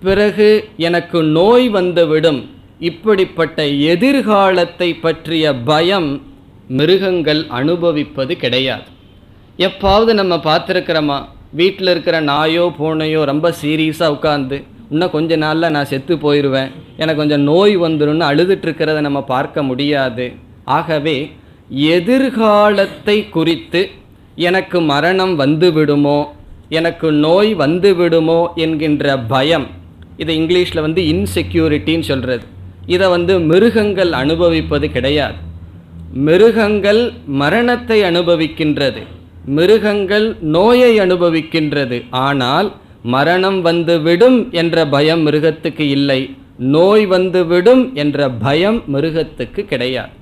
பிறகு எனக்கு நோய் வந்துவிடும், இப்படிப்பட்ட எதிர்காலத்தை பற்றிய பயம் மிருகங்கள் அனுபவிப்பது கிடையாது. எப்பாவது நம்ம பார்த்துருக்கிறோமா? வீட்டில் இருக்கிற நாயோ பூனையோ ரொம்ப சீரியஸாக உட்காந்து இன்னும் கொஞ்ச நாளில் நான் செத்து போயிடுவேன், எனக்கு கொஞ்சம் நோய் வந்துடும்னு அழுதுட்டுருக்கிறத நம்ம பார்க்க முடியாது. ஆகவே எதிர்காலத்தை குறித்து எனக்கு மரணம் வந்துவிடுமோ, எனக்கு நோய் வந்துவிடுமோ என்கின்ற பயம், இதை இங்கிலீஷில் இன்செக்யூரிட்டின்னு சொல்கிறது. இதை மிருகங்கள் அனுபவிப்பது கிடையாது. மிருகங்கள் மரணத்தை அனுபவிக்கின்றது, மிருகங்கள் நோயை அனுபவிக்கின்றது. ஆனால் மரணம் வந்துவிடும் என்ற பயம் மிருகத்துக்கு இல்லை, நோய் வந்துவிடும் என்ற பயம் மிருகத்துக்கு கிடையாது.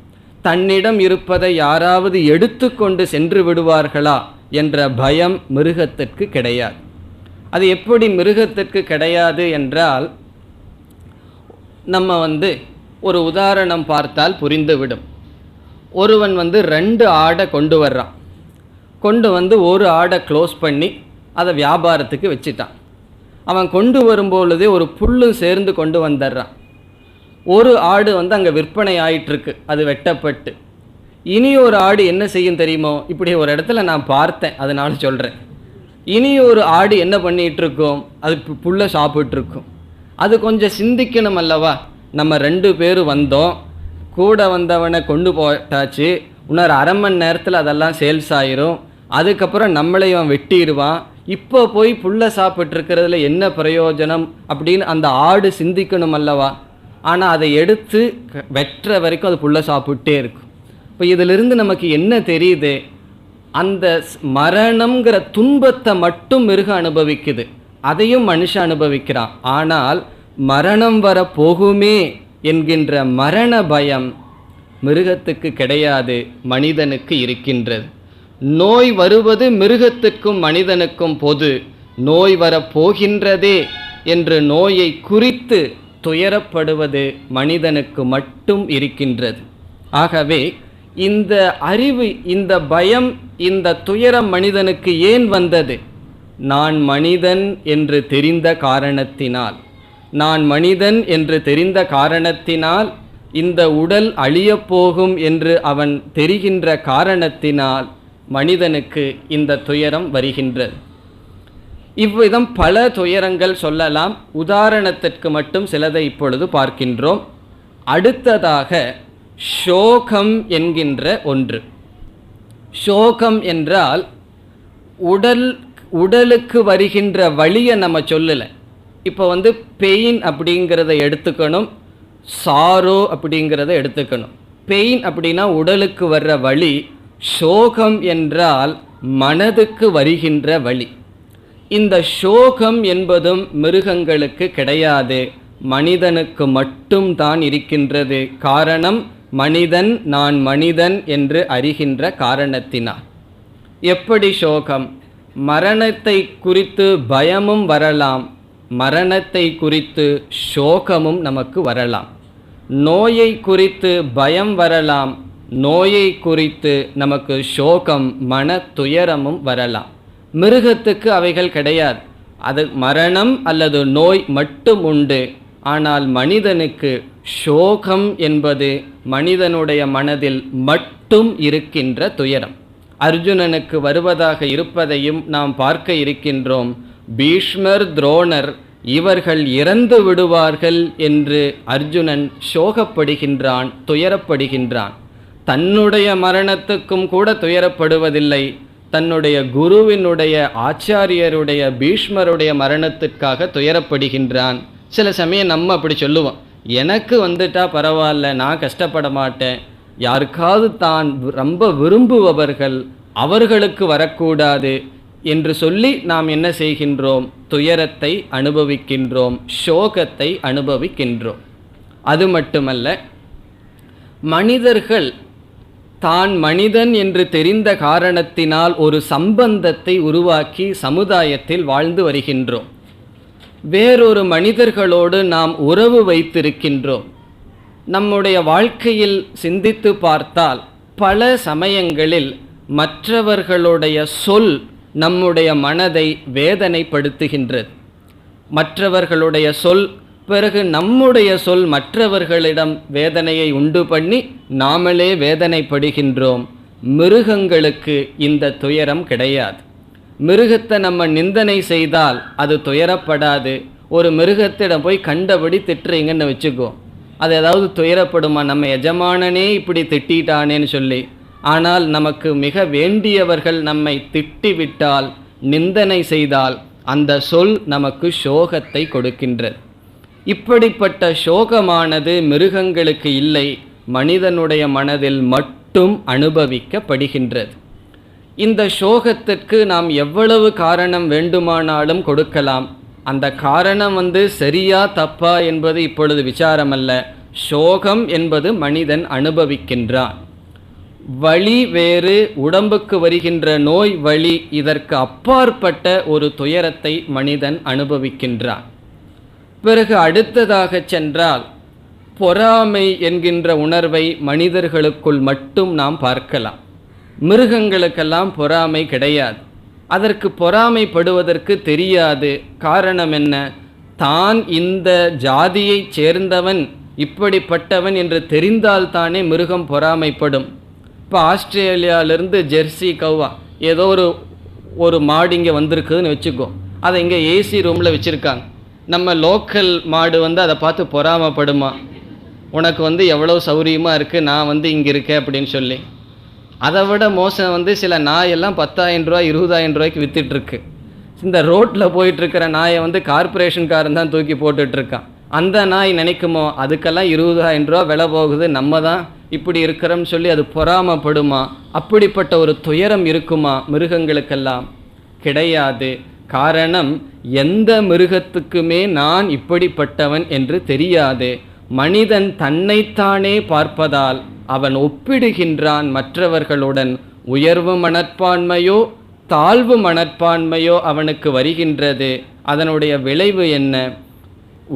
தன்னிடம் இருப்பதை யாராவது எடுத்துக்கொண்டு சென்று விடுவார்களா என்ற பயம் மிருகத்திற்கு கிடையாது. அது எப்படி மிருகத்திற்கு கிடையாது என்றால், நம்ம ஒரு உதாரணம் பார்த்தால் புரிந்துவிடும். ஒருவன் 2 ஆடை கொண்டு வர்றான். கொண்டு ஒரு ஆடை க்ளோஸ் பண்ணி அதை வியாபாரத்துக்கு வச்சுட்டான். அவன் கொண்டு வரும்பொழுதே ஒரு புல்லும் சேர்ந்து கொண்டு வந்துடுறான். ஒரு ஆடு அங்கே விற்பனை ஆயிட்டுருக்கு, அது வெட்டப்பட்டு. இனி ஒரு ஆடு என்ன செய்யும் தெரியுமோ? இப்படி ஒரு இடத்துல நான் பார்த்தேன், அதனால சொல்கிறேன். இனி ஒரு ஆடு என்ன பண்ணிகிட்ருக்கோம்? அது புல்லை சாப்பிட்ருக்கும். அது கொஞ்சம் சிந்திக்கணும் அல்லவா? நம்ம 2 பேர் வந்தோம், கூட வந்தவனை கொண்டு போட்டாச்சு, இன்னொரு அரை மணி நேரத்தில் அதெல்லாம் சேல்ஸ் ஆயிரும், அதுக்கப்புறம் நம்மளையும் வெட்டிடுவான், இப்போ போய் புல்லை சாப்பிட்ருக்கிறதுல என்ன பிரயோஜனம் அப்படின்னு அந்த ஆடு சிந்திக்கணும் அல்லவா? ஆனால் அதை எடுத்து வெட்டுற வரைக்கும் அது புல்லை சாப்பிட்டே இருக்கும். இப்போ இதிலிருந்து நமக்கு என்ன தெரியுது? அந்த மரணம்ங்கிற துன்பத்தை மட்டும் மிருகம் அனுபவிக்குது, அதையும் மனுஷன் அனுபவிக்கிறான். ஆனால் மரணம் வர போகுமே என்கின்ற மரண பயம் மிருகத்துக்கு கிடையாது, மனிதனுக்கு இருக்கின்றது. நோய் வருவது மிருகத்துக்கும் மனிதனுக்கும் பொது. நோய் வரப்போகின்றதே என்று நோயை குறித்து துயரப்படுவது மனிதனுக்கு மட்டும் இருக்கின்றது. ஆகவே இந்த அறிவு, இந்த பயம், இந்த துயரம் மனிதனுக்கு ஏன் வந்தது? நான் மனிதன் என்று தெரிந்த காரணத்தினால், நான் மனிதன் என்று தெரிந்த காரணத்தினால், இந்த உடல் அழியப்போகும் என்று அவன் தெரிகின்ற காரணத்தினால் மனிதனுக்கு இந்த துயரம் வருகின்றது. இவ்விதம் பல துயரங்கள் சொல்லலாம். உதாரணத்திற்கு மட்டும் சிலதை இப்பொழுது பார்க்கின்றோம். அடுத்ததாக சோகம் என்கின்ற ஒன்று. சோகம் என்றால் உடலுக்கு வருகின்ற வலியை நம்ம சொல்லலை. இப்போ பெயின் அப்படிங்கிறத எடுத்துக்கணும், சாரோ அப்படிங்கிறத எடுத்துக்கணும். பெயின் அப்படின்னா உடலுக்கு வர்ற வலி, சோகம் என்றால் மனதுக்கு வருகின்ற வலி. இந்த சோகம் என்பதும் மிருகங்களுக்கு கிடையாது, மனிதனுக்கு மட்டும் தான் இருக்கின்றது. காரணம், மனிதன் நான் மனிதன் என்று அறிகின்ற காரணத்தினால். எப்படி சோகம்? மரணத்தை குறித்து பயமும் வரலாம், மரணத்தை குறித்து சோகமும் நமக்கு வரலாம். நோயை குறித்து பயம் வரலாம், நோயை குறித்து நமக்கு சோகம் மன துயரமும் வரலாம். மிருகத்துக்கு அவைகள் கிடையாது, அது மரணம் அல்லது நோய் மட்டும் உண்டு. ஆனால் மனிதனுக்கு சோகம் என்பது மனிதனுடைய மனதில் மட்டும் இருக்கின்ற துயரம். அர்ஜுனனுக்கு வருவதாக இருப்பதையும் நாம் பார்க்க இருக்கின்றோம். பீஷ்மர், துரோணர் இவர்கள் இறந்து விடுவார்கள் என்று அர்ஜுனன் சோகப்படுகின்றான், துயரப்படுகின்றான். தன்னுடைய மரணத்துக்கும் கூட துயரப்படுவதில்லை, தன்னுடைய குருவினுடைய ஆச்சாரியருடைய பீஷ்மருடைய மரணத்திற்காக துயரப்படுகின்றான். சில சமயம் நம்ம அப்படி சொல்லுவோம், எனக்கு வந்துட்டா பரவாயில்ல, நான் கஷ்டப்பட மாட்டேன். யாருக்காவது தான் ரொம்ப விரும்புபவர்கள் அவர்களுக்கு வரக்கூடாது என்று சொல்லி நாம் என்ன செய்கின்றோம்? துயரத்தை அனுபவிக்கின்றோம், சோகத்தை அனுபவிக்கின்றோம். அது மட்டுமல்ல, மனிதர்கள் தான் மனிதன் என்று தெரிந்த காரணத்தினால் ஒரு சம்பந்தத்தை உருவாக்கி சமுதாயத்தில் வாழ்ந்து வருகின்றோம். வேறொரு மனிதர்களோடு நாம் உறவு வைத்திருக்கின்றோம். நம்முடைய வாழ்க்கையில் சிந்தித்து பார்த்தால் பல சமயங்களில் மற்றவர்களுடைய சொல் நம்முடைய மனதை வேதனைப்படுத்துகின்றது. மற்றவர்களுடைய சொல், பிறகு நம்முடைய சொல் மற்றவர்களிடம் வேதனையை உண்டு பண்ணி நாமளே வேதனைப்படுகின்றோம். மிருகங்களுக்கு இந்த துயரம் கிடையாது. மிருகத்தை நம்ம நிந்தனை செய்தால் அது துயரப்படாது. ஒரு மிருகத்திடம் போய் கண்டபடி திட்டுறீங்கன்னு வச்சுக்கோ, அது ஏதாவது துயரப்படுமா? நம்ம எஜமானனே இப்படி திட்டானேன்னு சொல்லி. ஆனால் நமக்கு மிக வேண்டியவர்கள் நம்மை திட்டிவிட்டால், நிந்தனை செய்தால், அந்த சொல் நமக்கு சோகத்தை கொடுக்கின்றது. இப்படிப்பட்ட சோகமானது மிருகங்களுக்கு இல்லை, மனிதனுடைய மனதில் மட்டும் அனுபவிக்கப்படுகின்றது. இந்த சோகத்திற்கு நாம் எவ்வளவு காரணம் வேண்டுமானாலும் கொடுக்கலாம். அந்த காரணம் சரியா தப்பா என்பது இப்பொழுது விசாரம் அல்ல. சோகம் என்பது மனிதன் அனுபவிக்கின்றான். வலி வேறு, உடம்புக்கு வருகின்ற நோய் வலி, இதற்கு அப்பாற்பட்ட ஒரு துயரத்தை மனிதன் அனுபவிக்கின்றான். பிறகு அடுத்ததாக சென்றால், பொறாமை என்கின்ற உணர்வை மனிதர்களுக்குள் மட்டும் நாம் பார்க்கலாம். மிருகங்களுக்கெல்லாம் பொறாமை கிடையாது. அதற்கு பொறாமைப்படுவதற்கு தெரியாது. காரணம் என்ன? தான் இந்த ஜாதியை சேர்ந்தவன், இப்படிப்பட்டவன் என்று தெரிந்தால்தானே மிருகம் பொறாமைப்படும். இப்போ ஆஸ்திரேலியாவிலிருந்து ஜெர்சி கவ்வா ஏதோ ஒரு மாடு இங்கே வந்திருக்குதுன்னு வச்சுக்கோ, அதை இங்கே ஏசி ரூமில் வச்சுருக்காங்க. நம்ம லோக்கல் மாடு அதை பார்த்து பொறாமைப்படுமா? உனக்கு எவ்வளோ சௌரியமாக இருக்குது, நான் இங்கே இருக்கேன் அப்படின்னு சொல்லி. அதை விட மோசம் சில நாயெல்லாம் 10,000 ரூபா 20,000 ரூபாய்க்கு விற்றுட்ருக்கு. இந்த ரோட்டில் போயிட்டுருக்கிற நாயை கார்பரேஷன்காரன் தான் தூக்கி போட்டுட்ருக்கான். அந்த நாய் நினைக்குமோ, அதுக்கெல்லாம் 20,000 ரூபா விலை போகுது, நம்ம தான் இப்படி இருக்கிறோம்னு சொல்லி அது பொறாமப்படுமா? அப்படிப்பட்ட ஒரு துயரம் இருக்குமா மிருகங்களுக்கெல்லாம்? கிடையாது. காரணம், எந்த மிருகத்துக்குமே நான் இப்படிப்பட்டவன் என்று தெரியாது. மனிதன் தன்னைத்தானே பார்ப்பதால் அவன் ஒப்பிடுகின்றான் மற்றவர்களுடன். உயர்வு மனப்பான்மையோ தாழ்வு மனப்பான்மையோ அவனுக்கு வருகின்றது. அதனுடைய விளைவு என்ன?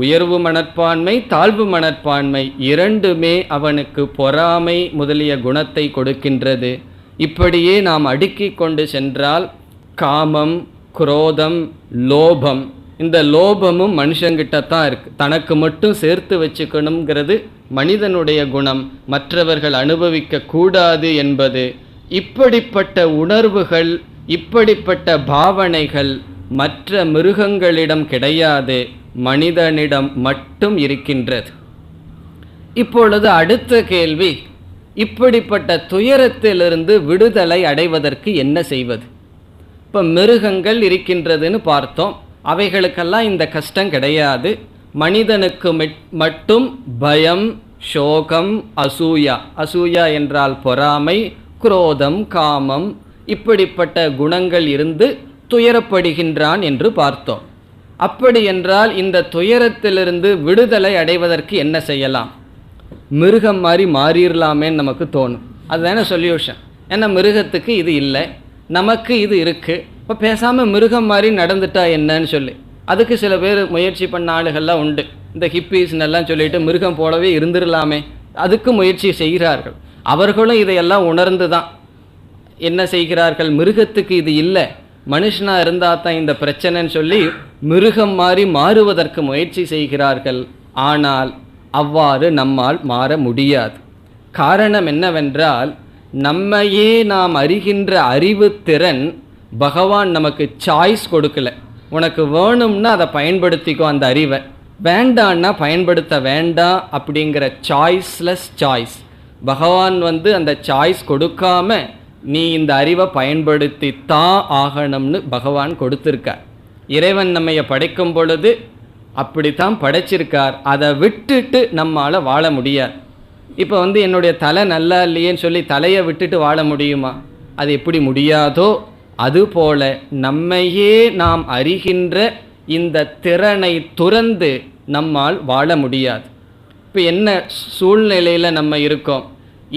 உயர்வு மனப்பான்மை, தாழ்வு மனப்பான்மை இரண்டுமே அவனுக்கு பொறாமை முதலிய குணத்தை கொடுக்கின்றது. இப்படியே நாம் அடுக்கிக் கொண்டு சென்றால் காமம், குரோதம், லோபம், இந்த லோபமும் மனுஷங்கிட்ட தான் இருக்குது. தனக்கு மட்டும் சேர்த்து வச்சுக்கணுங்கிறது மனிதனுடைய குணம், மற்றவர்கள் அனுபவிக்க கூடாது என்பது. இப்படிப்பட்ட உணர்வுகள், இப்படிப்பட்ட பாவனைகள் மற்ற மிருகங்களிடம் கிடையாது, மனிதனிடம் மட்டும் இருக்கின்றது. இப்பொழுது அடுத்த கேள்வி, இப்படிப்பட்ட துயரத்திலிருந்து விடுதலை அடைவதற்கு என்ன செய்வது? இப்போ மிருகங்கள் இருக்கின்றதுன்னு பார்த்தோம், அவைகளுக்கெல்லாம் இந்த கஷ்டம் கிடையாது. மனிதனுக்கு மட்டும் பயம், சோகம், அசூயா, அசூயா என்றால் பொறாமை, குரோதம், காமம், இப்படிப்பட்ட குணங்கள் இருந்து துயரப்படுகின்றான் என்று பார்த்தோம். அப்படி என்றால் இந்த துயரத்திலிருந்து விடுதலை அடைவதற்கு என்ன செய்யலாம்? மிருகம் மாதிரி மாறிடலாமேன்னு நமக்கு தோணும். அதுதானே சொல்யூஷன். ஏன்னா மிருகத்துக்கு இது இல்லை, நமக்கு இது இருக்குது. இப்போ பேசாமல் மிருகம் மாதிரி நடந்துட்டா என்னன்னு சொல்லி அதுக்கு சில பேர் முயற்சி பண்ண ஆளுகள்லாம் உண்டு. இந்த ஹிப்பீஸ்னெல்லாம் சொல்லிட்டு மிருகம் போலவே இருந்துடலாமே, அதுக்கு முயற்சி செய்கிறார்கள். அவர்களும் இதையெல்லாம் உணர்ந்து தான் என்ன செய்கிறார்கள்? மிருகத்துக்கு இது இல்லை, மனுஷனாக இருந்தால் தான் இந்த பிரச்சனைன்னு சொல்லி மிருகம் மாதிரி மாறுவதற்கு முயற்சி செய்கிறார்கள். ஆனால் அவ்வாறு நம்மால் மாற முடியாது. காரணம் என்னவென்றால், நம்மையே நாம் அறிகின்ற அறிவு திறன் பகவான் நமக்கு சாய்ஸ் கொடுக்கல. உனக்கு வேணும்னா அதை பயன்படுத்திக்கோ அந்த அறிவை, வேண்டான்னா பயன்படுத்த வேண்டாம் அப்படிங்கிற சாய்ஸ்லெஸ் சாய்ஸ். பகவான் அந்த சாய்ஸ் கொடுக்காம நீ இந்த அறிவை பயன்படுத்தித்தான் ஆகணும்னு பகவான் கொடுத்துருக்கார். இறைவன் நம்மைய படைக்கும் பொழுது அப்படித்தான் படைச்சிருக்கார். அதை விட்டுட்டு நம்மால் வாழ முடியாது. இப்போ என்னுடைய தலை நல்லா இல்லையேன்னு சொல்லி தலையை விட்டுட்டு வாழ முடியுமா? அது எப்படி முடியாதோ அதுபோல நம்மையே நாம் அறிகின்ற இந்த திறனை துறந்து நம்மால் வாழ முடியாது. இப்போ என்ன சூழ்நிலையில் நம்ம இருக்கோம்?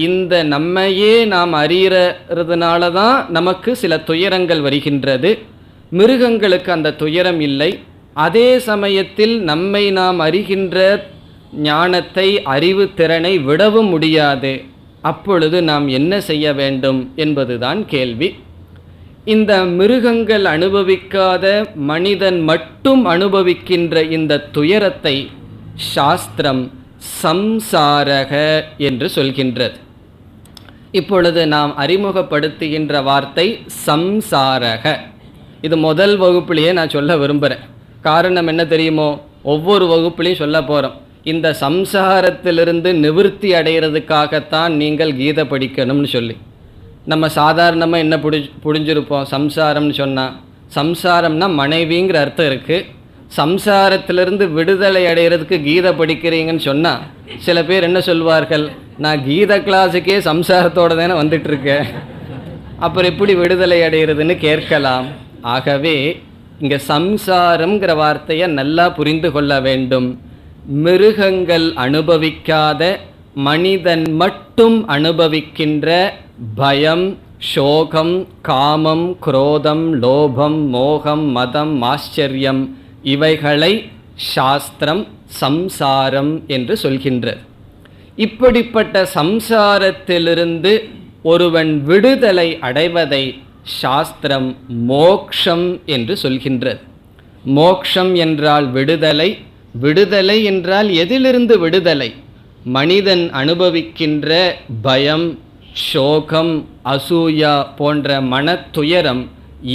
இந்த நம்மையே நாம் அறியறதுனால தான் நமக்கு சில துயரங்கள் வருகின்றது. மிருகங்களுக்கு அந்த துயரம் இல்லை. அதே சமயத்தில் நம்மை நாம் அறிகின்ற ஞானத்தை, அறிவு திறனை விடவும் முடியாது. அப்பொழுது நாம் என்ன செய்ய வேண்டும் என்பதுதான் கேள்வி. இந்த மிருகங்கள் அனுபவிக்காத மனிதன் மட்டும் அனுபவிக்கின்ற இந்த துயரத்தை சாஸ்திரம் சம்சாரக என்று சொல்கின்றது. இப்பொழுது நாம் அறிமுகப்படுத்துகின்ற வார்த்தை சம்சாரக. இது முதல் வகுப்புலேயே நான் சொல்ல விரும்புகிறேன். காரணம் என்ன தெரியுமோ? ஒவ்வொரு வகுப்புலையும் சொல்ல போகிறோம். இந்த சம்சாரத்திலிருந்து நிவர்த்தி அடைகிறதுக்காகத்தான் நீங்கள் கீதை படிக்கணும்னு சொல்லி. நம்ம சாதாரணமாக என்ன புரிஞ்சிருப்போம்? சம்சாரம்னு சொன்னால், சம்சாரம்னா மனைவிங்கிற அர்த்தம் இருக்குது. சம்சாரத்திலிருந்து விடுதலை அடைகிறதுக்கு கீதை படிக்கிறீங்கன்னு சொன்னால் சில பேர் என்ன சொல்வார்கள்? நான் கீதை கிளாஸுக்கே சம்சாரத்தோடு தானே வந்துட்டுருக்கேன், அப்புறம் எப்படி விடுதலை அடைகிறதுன்னு கேட்கலாம். ஆகவே இங்கே சம்சாரம்ங்கிற வார்த்தையை நல்லா புரிந்து கொள்ள வேண்டும். மிருகங்கள் அனுபவிக்காத, மனிதன் மட்டும் அனுபவிக்கின்ற பயம், சோகம், காமம், குரோதம், லோபம், மோகம், மதம், ஆச்சரியம், இவைகளை சாஸ்திரம் சம்சாரம் என்று சொல்கின்றது. இப்படிப்பட்ட சம்சாரத்திலிருந்து ஒருவன் விடுதலை அடைவதை சாஸ்திரம் மோக்ஷம் என்று சொல்கின்றது. மோக்ஷம் என்றால் விடுதலை. விடுதலை என்றால் எதிலிருந்து விடுதலை? மனிதன் அனுபவிக்கின்ற பயம், சோகம், அசூயா போன்ற மனத்துயரம்,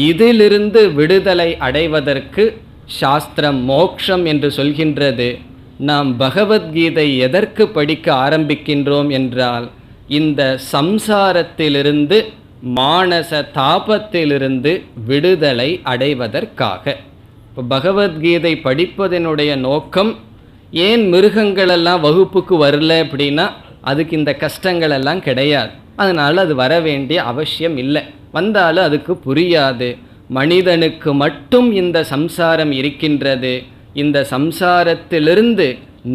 இதிலிருந்து விடுதலை அடைவதற்கு சாஸ்திரம் மோக்ஷம் என்று சொல்கின்றது. நாம் பகவத்கீதை எதற்கு படிக்க ஆரம்பிக்கின்றோம் என்றால், இந்த சம்சாரத்திலிருந்து, மானச தாபத்திலிருந்து விடுதலை அடைவதற்காக. இப்போ பகவத்கீதை படிப்பதனுடைய நோக்கம், ஏன் மிருகங்களெல்லாம் வகுப்புக்கு வரல அப்படின்னா அதுக்கு இந்த கஷ்டங்களெல்லாம் கிடையாது, அதனால் அது வர வேண்டிய அவசியம் இல்லை. வந்தாலும் அதுக்கு புரியாது. மனிதனுக்கு மட்டும் இந்த சம்சாரம் இருக்கின்றது. இந்த சம்சாரத்திலிருந்து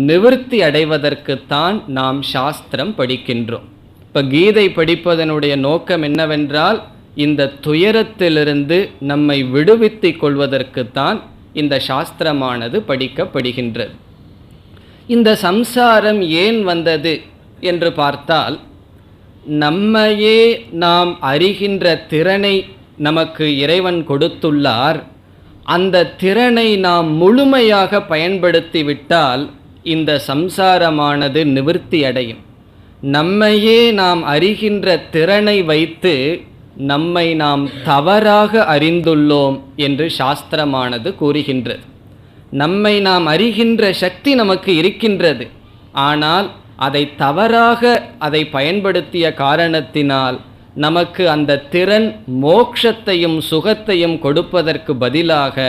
நிவர்த்தி அடைவதற்குத்தான் நாம் சாஸ்திரம் படிக்கின்றோம். இப்போ கீதை படிப்பதனுடைய நோக்கம் என்னவென்றால், இந்த துயரத்திலிருந்து நம்மை விடுவித்து கொள்வதற்குத்தான் இந்த சாஸ்திரமானது படிக்கப்படுகின்றது. இந்த சம்சாரம் ஏன் வந்தது என்று பார்த்தால், நம்மையே நாம் அறிகின்ற திறனை நமக்கு இறைவன் கொடுத்துள்ளார். அந்த திறனை நாம் முழுமையாக பயன்படுத்திவிட்டால் இந்த சம்சாரமானது நிவர்த்தி அடையும். நம்மையே நாம் அறிகின்ற திறனை வைத்து நம்மை நாம் தவறாக அறிந்துள்ளோம் என்று சாஸ்திரமானது கூறுகின்றது. நம்மை நாம் அறிகின்ற சக்தி நமக்கு இருக்கின்றது. ஆனால் அதை தவறாக அதை பயன்படுத்திய காரணத்தினால் நமக்கு அந்த திறன் மோட்சத்தையும் சுகத்தையும் கொடுப்பதற்கு பதிலாக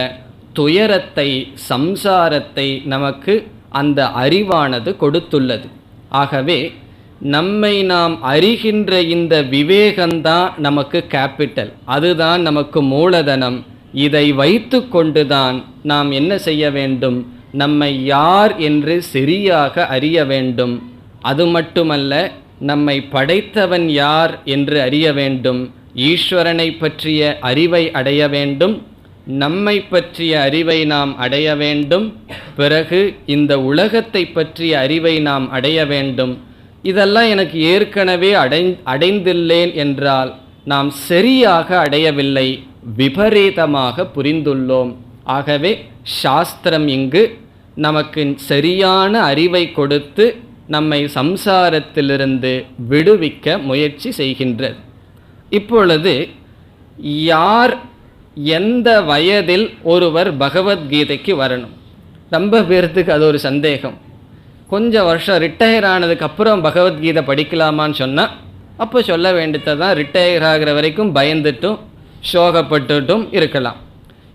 துயரத்தை, சம்சாரத்தை நமக்கு அந்த அறிவானது கொடுத்துள்ளது. ஆகவே நம்மை நாம் அறிகின்ற இந்த விவேகம்தான் நமக்கு கேபிட்டல், அதுதான் நமக்கு மூலதனம். இதை வைத்து கொண்டுதான் நாம் என்ன செய்ய வேண்டும்? நம்மை யார் என்று சரியாக அறிய வேண்டும். அது மட்டுமல்ல, நம்மை படைத்தவன் யார் என்று அறிய வேண்டும். ஈஸ்வரனை பற்றிய அறிவை அடைய வேண்டும். நம்மை பற்றிய அறிவை நாம் அடைய வேண்டும். பிறகு இந்த உலகத்தை பற்றிய அறிவை நாம் அடைய வேண்டும். இதெல்லாம் எனக்கு ஏற்கனவே அடைந்துள்ளேன் என்றால் நாம் சரியாக அடையவில்லை, விபரீதமாக புரிந்துள்ளோம். ஆகவே சாஸ்திரம் இங்கு நமக்கு சரியான அறிவை கொடுத்து நம்மை சம்சாரத்திலிருந்து விடுவிக்க முயற்சி செய்கின்றது. இப்பொழுது யார், எந்த வயதில் ஒருவர் பகவத்கீதைக்கு வரணும்? ரொம்ப பேர்த்துக்கு அது ஒரு சந்தேகம். கொஞ்சம் வருஷம் ரிட்டையர் ஆனதுக்கப்புறம் பகவத்கீதை படிக்கலாமான்னு சொன்னால் அப்போ சொல்ல வேண்டியதான், ரிட்டையர் ஆகிற வரைக்கும் பயந்துட்டும் சோகப்பட்டுட்டும் இருக்கலாம்.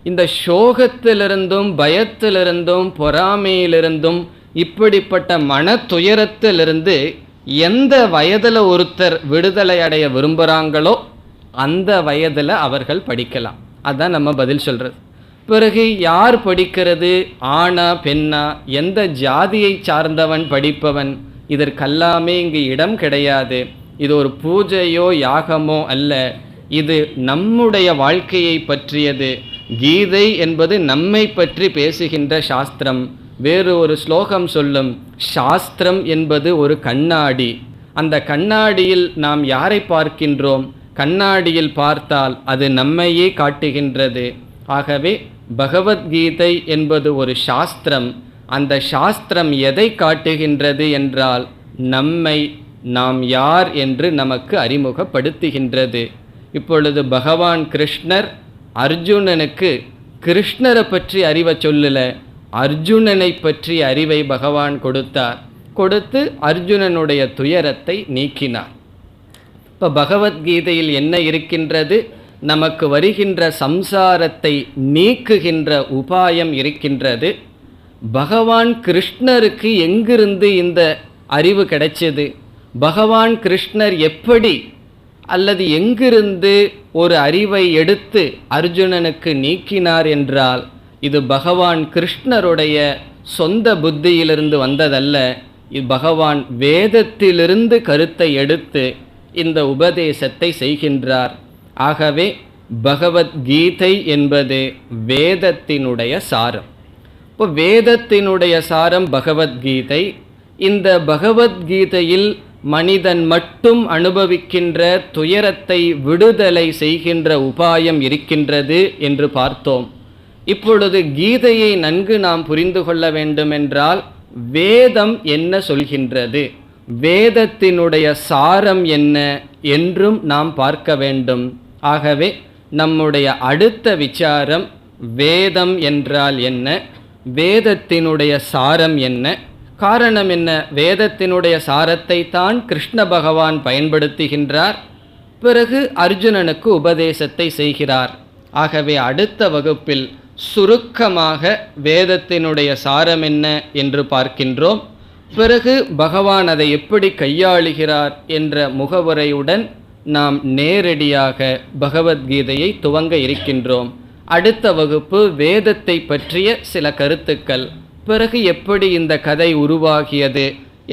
இந்த சோகத்திலிருந்தும் பயத்திலிருந்தும் பொறாமையிலிருந்தும் இப்படிப்பட்ட மன துயரத்திலிருந்து எந்த வயதில் ஒருத்தர் விடுதலை அடைய விரும்புகிறாங்களோ அந்த வயதில் அவர்கள் படிக்கலாம். அதுதான் நம்ம பதில் சொல்கிறது. பிறகு யார் படிக்கிறது? ஆணா பெண்ணா, எந்த ஜாதியை சார்ந்தவன் படிப்பவன்? இதற்கெல்லாமே இங்கு இடம் கிடையாது. இது ஒரு பூஜையோ யாகமோ அல்ல. இது நம்முடைய வாழ்க்கையை பற்றியது. கீதை என்பது நம்மை பற்றி பேசுகின்ற சாஸ்திரம். வேறு ஒரு ஸ்லோகம் சொல்லும், சாஸ்திரம் என்பது ஒரு கண்ணாடி. அந்த கண்ணாடியில் நாம் யாரை பார்க்கின்றோம்? கண்ணாடியில் பார்த்தால் அது நம்மையே காட்டுகின்றது. ஆகவே பகவத்கீதை என்பது ஒரு சாஸ்திரம். அந்த சாஸ்திரம் எதை காட்டுகின்றது என்றால் நம்மை, நாம் யார் என்று நமக்கு அறிமுகப்படுத்துகின்றது. இப்பொழுது பகவான் கிருஷ்ணர் அர்ஜுனனுக்கு கிருஷ்ணரை பற்றி அறிவை சொல்லல, அர்ஜுனனை பற்றி அறிவை பகவான் கொடுத்து அர்ஜுனனுடைய துயரத்தை நீக்கினார். இப்போ பகவத்கீதையில் என்ன இருக்கின்றது? நமக்கு வருகின்ற சம்சாரத்தை நீக்குகின்ற உபாயம் இருக்கின்றது. பகவான் கிருஷ்ணருக்கு எங்கிருந்து இந்த அறிவு கிடைச்சது? பகவான் கிருஷ்ணர் எப்படி அல்லது எங்கிருந்து ஒரு அறிவை எடுத்து அர்ஜுனனுக்கு நீக்கினார் என்றால், இது பகவான் கிருஷ்ணருடைய சொந்த புத்தியிலிருந்து வந்ததல்ல. இது பகவான் வேதத்திலிருந்து கருத்தை எடுத்து இந்த உபதேசத்தை செய்கின்றார். ஆகவே பகவத்கீதை என்பது வேதத்தினுடைய சாரம். இப்போ வேதத்தினுடைய சாரம் பகவத்கீதை. இந்த பகவத்கீதையில் மனிதன் மட்டும் அனுபவிக்கின்ற துயரத்தை விடுதலை செய்கின்ற உபாயம் இருக்கின்றது என்று பார்த்தோம். இப்பொழுது கீதையை நன்கு நாம் புரிந்து கொள்ள வேண்டுமென்றால் வேதம் என்ன சொல்கின்றது, வேதத்தினுடைய சாரம் என்ன என்றும் நாம் பார்க்க வேண்டும். ஆகவே நம்முடைய அடுத்த விசாரம் வேதம் என்றால் என்ன, வேதத்தினுடைய சாரம் என்ன, காரணம் என்ன? வேதத்தினுடைய சாரத்தை தான் கிருஷ்ண பகவான் பயன்படுத்துகின்றார். பிறகு அர்ஜுனனுக்கு உபதேசத்தை செய்கிறார். ஆகவே அடுத்த வகுப்பில் சுருக்கமாக வேதத்தினுடைய சாரம் என்ன என்று பார்க்கின்றோம். பிறகு பகவான் அதை எப்படி கையாளுகிறார் என்ற முகவுரையுடன் நாம் நேரடியாக பகவத்கீதையை துவங்க இருக்கின்றோம். அடுத்த வகுப்பு வேதத்தை பற்றிய சில கருத்துக்கள், பிறகு எப்படி இந்த கதை உருவாகியது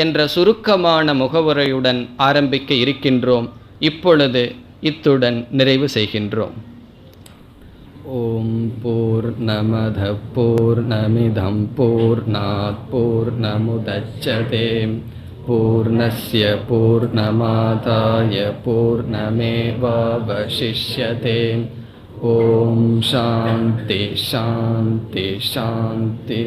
என்ற சுருக்கமான முகவுரையுடன் ஆரம்பிக்க இருக்கின்றோம். இப்பொழுது இத்துடன் நிறைவு செய்கின்றோம். ஓம் பூர்ணமத பூர்ணமிதம் பூர்ணாத் பூர்ணமுதச்யதே பூர்ணஸ்ய பூர்ணமாதாய பூர்ணமேவாவசிஷ்யதே. ஓம் சாந்தி சாந்தி சாந்தி.